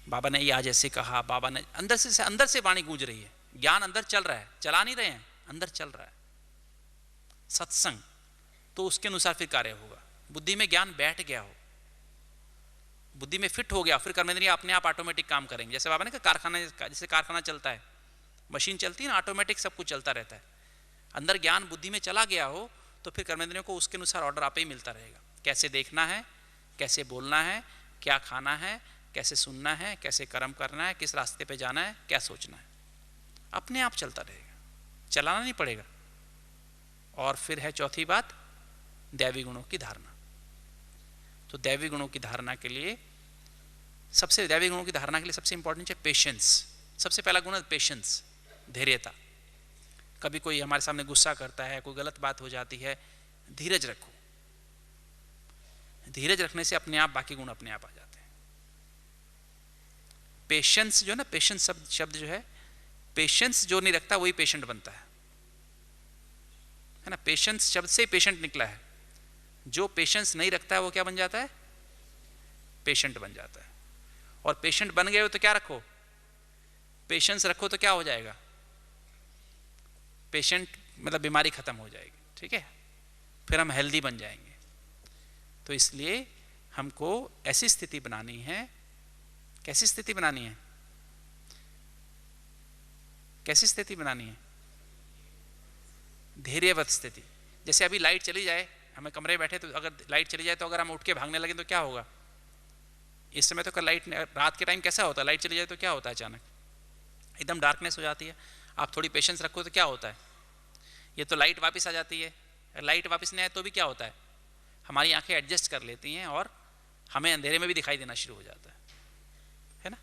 [SPEAKER 1] बाबा ने ये आज ऐसे कहा, बाबा ने, अंदर से वाणी गूंज रही है, ज्ञान अंदर चल रहा है, चला नहीं रहे हैं, अंदर चल रहा है सत्संग, तो उसके अनुसार फिर कार्य होगा। बुद्धि में ज्ञान बैठ गया हो, बुद्धि में फिट हो गया, फिर कर्मेंद्रियां अपने आप ऑटोमेटिक काम करेंगे। जैसे बाबा ने कहा कारखाना, जैसे कारखाना चलता है, मशीन चलती है ना, ऑटोमेटिक सब कुछ चलता रहता है। अंदर ज्ञान बुद्धि में चला गया हो तो फिर कर्मेंद्रियों को उसके अनुसार ऑर्डर आपे ही मिलता रहेगा, कैसे देखना है, कैसे बोलना है, क्या खाना है, कैसे सुनना है, कैसे कर्म करना है, किस रास्ते पे जाना है, क्या सोचना है, अपने आप चलता रहेगा, चलाना नहीं पड़ेगा। और फिर है चौथी बात, दैवी गुणों की धारणा। तो दैवी गुणों की धारणा के लिए सबसे दैवी गुणों की धारणा के लिए सबसे इंपॉर्टेंट है पेशेंस। सबसे पहला गुण है पेशेंस, धैर्यता। कभी कोई हमारे सामने गुस्सा करता है, कोई गलत बात हो जाती है, धीरज रखो। धीरज रखने से अपने आप बाकी गुण अपने आप आ जाते हैं। पेशेंस जो है ना, पेशेंस शब्द जो है, पेशेंस जो नहीं रखता वही पेशेंट बनता है ना। पेशेंस शब्द से पेशेंट निकला है। जो पेशेंस नहीं रखता है वो क्या बन जाता है? पेशेंट बन जाता है। और पेशेंट बन गए हो तो क्या रखो? पेशेंस रखो तो क्या हो जाएगा? पेशेंट मतलब बीमारी खत्म हो जाएगी, ठीक है, फिर हम हेल्दी बन जाएंगे। तो इसलिए हमको ऐसी स्थिति बनानी है। कैसी स्थिति बनानी है? कैसी स्थिति बनानी है? धैर्यवत स्थिति। जैसे अभी लाइट चली जाए, हमें कमरे में बैठे, तो अगर लाइट चली जाए तो अगर हम उठ के भागने लगे तो क्या होगा? इस समय तो लाइट, रात के टाइम कैसा होता है? लाइट चली जाए तो क्या होता है? अचानक एकदम डार्कनेस हो जाती है। आप थोड़ी पेशेंस रखो तो क्या होता है? ये तो लाइट वापस आ जाती है। लाइट वापस नहीं आए तो भी क्या होता है? हमारी आंखें एडजस्ट कर लेती हैं और हमें अंधेरे में भी दिखाई देना शुरू हो जाता है ना।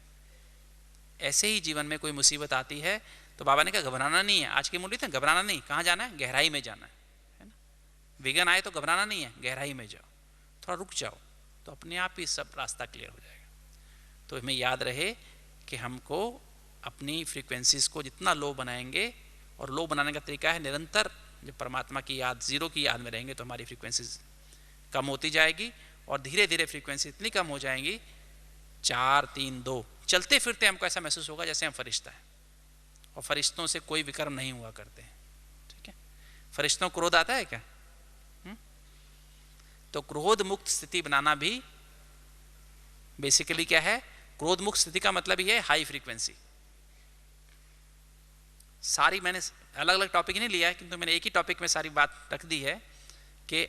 [SPEAKER 1] ऐसे ही जीवन में कोई मुसीबत आती है तो बाबा ने कहा घबराना नहीं है। आज की मुरली थी, घबराना नहीं। कहाँ जाना है? गहराई में जाना है ना। विघ्न आए तो घबराना नहीं है, गहराई में जाओ, थोड़ा रुक जाओ, तो अपने आप ही सब रास्ता क्लियर हो जाएगा। तो हमें याद रहे कि हमको अपनी फ्रीक्वेंसीज को जितना लो बनाएंगे, और लो बनाने का तरीका है निरंतर जब परमात्मा की याद, जीरो की याद में रहेंगे तो हमारी फ्रीक्वेंसीज कम होती जाएगी, और धीरे धीरे फ्रीक्वेंसी इतनी कम हो जाएंगी, 4 3 2, चलते फिरते हमको ऐसा महसूस होगा जैसे हम फरिश्ता हैं, और फरिश्तों से कोई विकर्म नहीं हुआ करते हैं, ठीक है। फरिश्तों को क्रोध आता है क्या? तो क्रोध मुक्त स्थिति बनाना भी बेसिकली क्या है? क्रोध मुक्त स्थिति का मतलब ही है हाई फ्रीक्वेंसी। सारी मैंने अलग अलग टॉपिक नहीं लिया है, किंतु मैंने एक ही टॉपिक में सारी बात रख दी है कि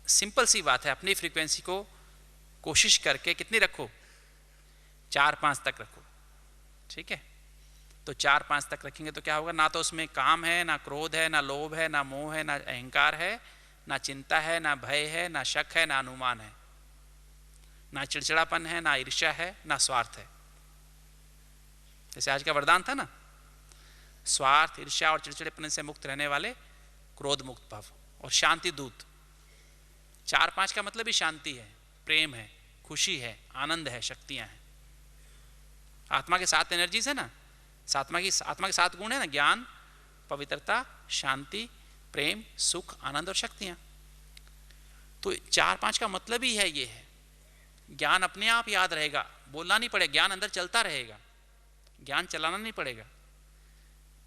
[SPEAKER 1] सिंपल सी बात है, अपनी फ्रीक्वेंसी को कोशिश करके कितनी रखो? 4-5 तक रखो, ठीक है। तो 4-5 तक रखेंगे तो क्या होगा? ना तो उसमें काम है, ना क्रोध है, ना लोभ है, ना मोह है, ना अहंकार है, ना चिंता है, ना भय है, ना शक है, ना अनुमान है, ना चिड़चिड़ापन है, ना ईर्ष्या है, ना स्वार्थ है। जैसे आज का वरदान था ना, स्वार्थ, ईर्ष्या और चिड़चिड़ेपन से मुक्त रहने वाले क्रोध मुक्त भव और शांति दूत। 4-5 का मतलब ही शांति है, प्रेम है, खुशी है, आनंद है, शक्तियां हैं। आत्मा के 7 एनर्जीज है ना, आत्मा के 7 गुण है ना, ज्ञान, पवित्रता, शांति, प्रेम, सुख, आनंद और शक्तियां। तो 4-5 का मतलब ही है ये है। ज्ञान अपने आप याद रहेगा, बोलना नहीं पड़ेगा, ज्ञान अंदर चलता रहेगा, ज्ञान चलाना नहीं पड़ेगा।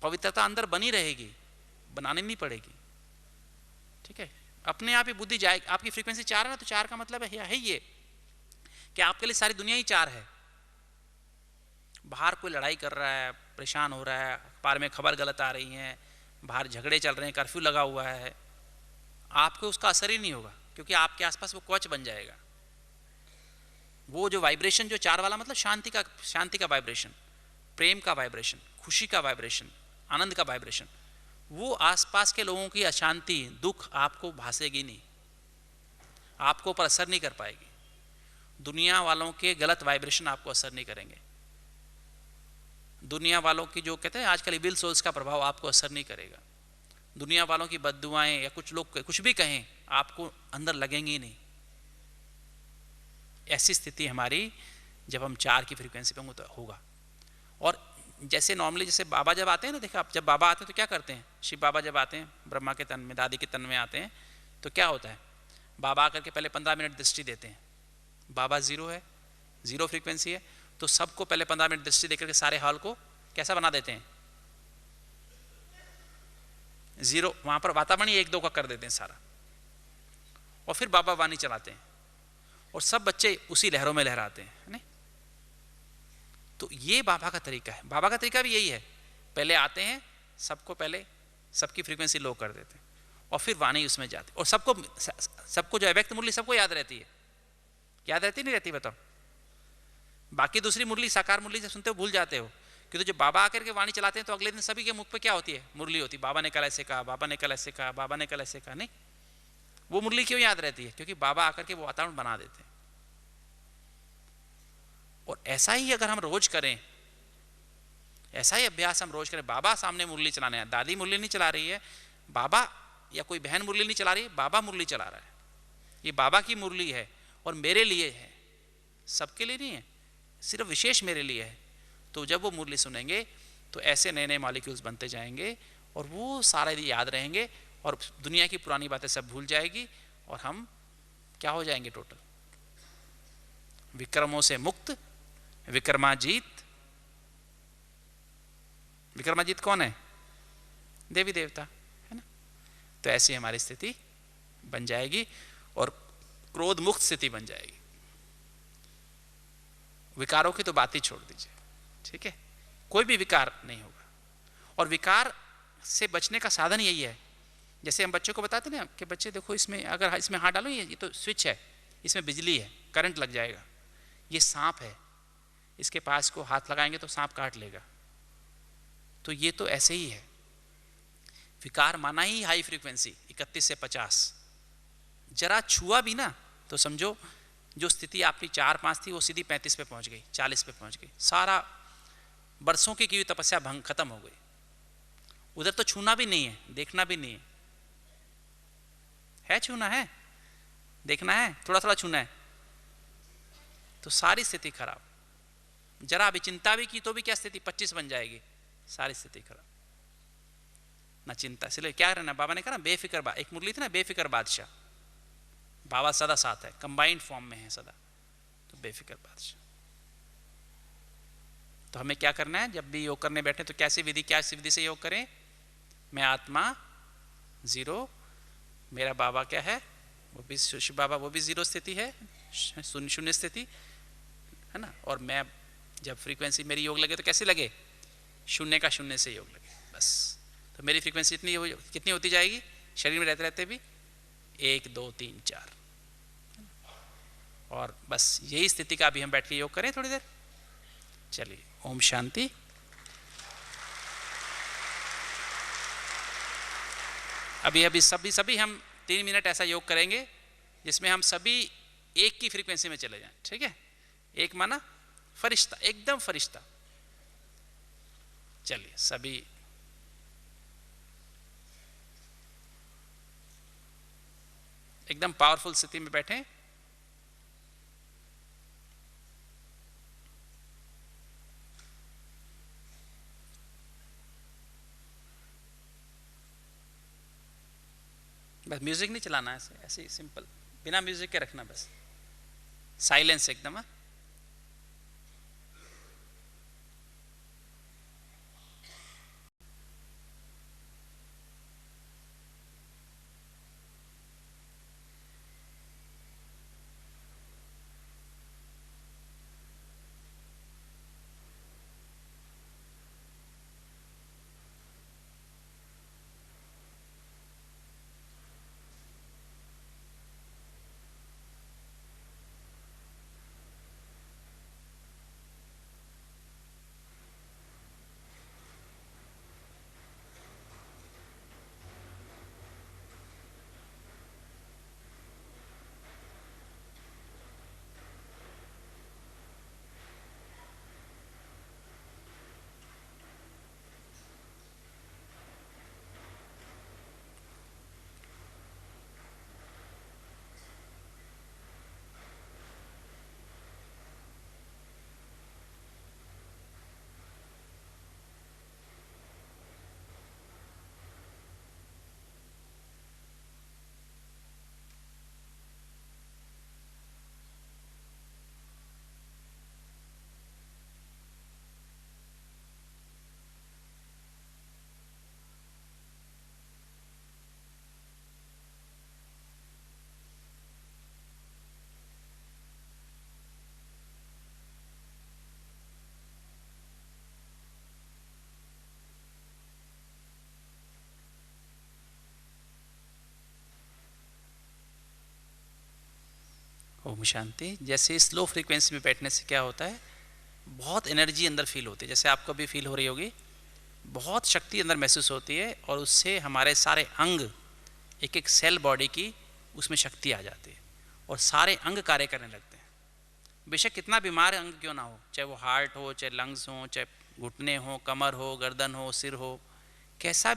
[SPEAKER 1] पवित्रता अंदर बनी रहेगी, बनानी नहीं पड़ेगी, ठीक है। अपने आप ही बुद्धि जाएगी। आपकी फ्रीक्वेंसी 4 है ना, तो 4 का मतलब है ये कि आपके लिए सारी दुनिया ही 4 है। बाहर कोई लड़ाई कर रहा है, परेशान हो रहा है, अखबार में खबर गलत आ रही है, बाहर झगड़े चल रहे हैं, कर्फ्यू लगा हुआ है, आपको उसका असर ही नहीं होगा, क्योंकि आपके आसपास वो कवच बन जाएगा। वो जो वाइब्रेशन जो 4 वाला मतलब शांति का वाइब्रेशन, प्रेम का वाइब्रेशन, खुशी का वाइब्रेशन, आनंद का वाइब्रेशन, वो आसपास के लोगों की अशांति, दुख आपको भासेगी नहीं, आपको पर असर नहीं कर पाएगी। दुनिया वालों के गलत वाइब्रेशन आपको असर नहीं करेंगे। दुनिया वालों की जो कहते हैं आजकल इविल सोल्स का प्रभाव आपको असर नहीं करेगा। दुनिया वालों की बद्दुआएं या कुछ लोग कुछ भी कहें, आपको अंदर लगेंगी ही नहीं। ऐसी स्थिति हमारी जब हम 4 की फ्रीक्वेंसी पे होगा। और जैसे नॉर्मली जैसे बाबा जब आते हैं ना, देखा आप, जब बाबा आते हैं तो क्या करते हैं? शिव बाबा जब आते हैं ब्रह्मा के तन में, दादी के तन में आते हैं तो क्या होता है? बाबा आकर के पहले 15 मिनट दृष्टि देते हैं। बाबा 0 है, 0 फ्रीक्वेंसी है, तो सबको पहले 15 मिनट दृष्टि देकर के सारे हॉल को कैसा बना देते हैं? 0। वहां पर वातावरण 1-2 का कर देते हैं सारा, और फिर बाबा वाणी चलाते हैं और सब बच्चे उसी लहरों में लहराते हैं, नहीं? तो ये बाबा का तरीका है। बाबा का तरीका भी यही है, पहले आते हैं, सबको पहले सबकी फ्रीक्वेंसी लो कर देते हैं और फिर वाणी उसमें जाती, और सबको जो अव्यक्त मुरली सबको याद रहती है। याद रहती नहीं रहती बताओ? बाकी दूसरी मुरली, साकार मुरली जब सुनते हो भूल जाते हो, कि तो जब बाबा आकर के वाणी चलाते हैं तो अगले दिन सभी के मुख पे क्या होती है? मुरली होती है। बाबा ने कल ऐसे कहा, बाबा ने कल ऐसे कहा, बाबा ने कल ऐसे कहा। नहीं, वो मुरली क्यों याद रहती है? क्योंकि बाबा आकर के वो वातावरण बना देते हैं। और ऐसा ही अगर हम रोज करें, ऐसा ही अभ्यास हम रोज करें, बाबा सामने मुरली चलाने हैं, दादी मुरली नहीं चला रही है, बाबा या कोई बहन मुरली नहीं चला रही है, बाबा मुरली चला रहा है, ये बाबा की मुरली है और मेरे लिए है, सबके लिए नहीं है, सिर्फ विशेष मेरे लिए है। तो जब वो मुरली सुनेंगे तो ऐसे नए नए मॉलिक्यूल्स बनते जाएंगे और वो सारे याद रहेंगे और दुनिया की पुरानी बातें सब भूल जाएगी और हम क्या हो जाएंगे, टोटल विक्रमों से मुक्त, विक्रमाजीत। विक्रमाजीत कौन है? देवी देवता, है ना। तो ऐसी हमारी स्थिति बन जाएगी और क्रोध मुक्त स्थिति बन जाएगी। विकारों की तो बात ही छोड़ दीजिए, ठीक है, कोई भी विकार नहीं होगा। और विकार से बचने का साधन यही है, जैसे हम बच्चों को बताते ना कि बच्चे देखो इसमें अगर इसमें हाथ डालो, ये तो स्विच है, इसमें बिजली है, करंट लग जाएगा, ये सांप है, इसके पास को हाथ लगाएंगे तो सांप काट लेगा। तो ये तो ऐसे ही है, विकार माना ही हाई फ्रीक्वेंसी 31 से 50, जरा छुआ भी ना तो समझो जो स्थिति आपकी 4-5 थी वो सीधी 35 पे पहुंच गई, 40 पे पहुंच गई, सारा बरसों की हुई तपस्या भंग खत्म हो गई। उधर तो छूना भी नहीं है, देखना भी नहीं है, छूना है, देखना है, थोड़ा थोड़ा छूना है, तो सारी स्थिति खराब। जरा भी चिंता भी की तो भी क्या स्थिति 25 बन जाएगी, सारी स्थिति खराब। ना चिंता, इसलिए क्या करना, बाबा ने कहा ना बेफिक्र, एक मुरली थी ना बेफिक्र बादशाह, बाबा सदा साथ है, कंबाइंड फॉर्म में है सदा, तो बेफिक्र बादशाह। तो हमें क्या करना है, जब भी योग करने बैठे तो कैसी विधि से योग करें? मैं आत्मा जीरो, मेरा बाबा क्या है, वो भी शिव बाबा, वो भी जीरो स्थिति है, शून्य स्थिति है ना। और मैं जब फ्रीक्वेंसी मेरी योग लगे तो कैसे लगे, शून्य का शून्य से योग लगे, बस। तो मेरी फ्रीक्वेंसी कितनी होती जाएगी शरीर में रहते रहते भी, 1 2 3 4, और बस यही स्थिति का अभी हम बैठ के योग करें थोड़ी देर। चलिए, ओम शांति। अभी सभी हम 3 मिनट ऐसा योग करेंगे जिसमें हम सभी एक की फ्रीक्वेंसी में चले जाएं, ठीक है। एक माना फरिश्ता, एकदम फरिश्ता। चलिए सभी एकदम पावरफुल स्थिति में बैठे। बस म्यूजिक नहीं चलाना है, ऐसे ही सिंपल बिना म्यूजिक के रखना, बस साइलेंस एकदम। हाँ, ओम शांति। जैसे स्लो फ्रीक्वेंसी में बैठने से क्या होता है, बहुत एनर्जी अंदर फील होती है, जैसे आपको भी फील हो रही होगी, बहुत शक्ति अंदर महसूस होती है, और उससे हमारे सारे अंग, एक एक सेल बॉडी की उसमें शक्ति आ जाती है और सारे अंग कार्य करने लगते हैं। बेशक कितना बीमार अंग क्यों ना हो, चाहे वो हार्ट हो, चाहे लंग्स हो, चाहे घुटने हो, कमर हो, गर्दन हो, सिर हो, कैसा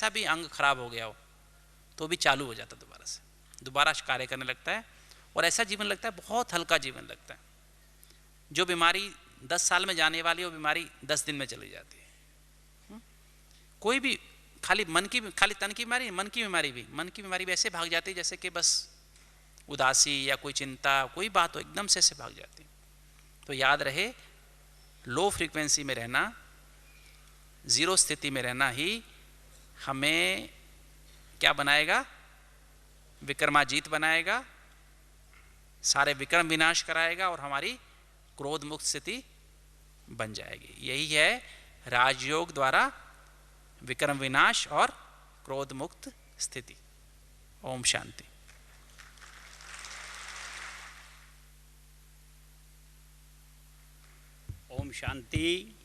[SPEAKER 1] भी अंग खराब हो गया हो तो भी चालू हो जाता दोबारा से, दोबारा कार्य करने लगता है और ऐसा जीवन लगता है, बहुत हल्का जीवन लगता है। जो बीमारी 10 साल में जाने वाली वो बीमारी 10 दिन में चली जाती है। कोई भी खाली तन की बीमारी, मन की बीमारी भी ऐसे भाग जाती है जैसे कि बस उदासी या कोई चिंता, कोई बात हो एकदम से ऐसे भाग जाती है। तो याद रहे, लो फ्रीक्वेंसी में रहना, जीरो स्थिति में रहना ही हमें क्या बनाएगा, विक्रमाजीत बनाएगा, सारे विक्रम विनाश कराएगा और हमारी क्रोध मुक्त स्थिति बन जाएगी। यही है राजयोग द्वारा विक्रम विनाश और क्रोध मुक्त स्थिति। ओम शांति।
[SPEAKER 3] ओम शांति।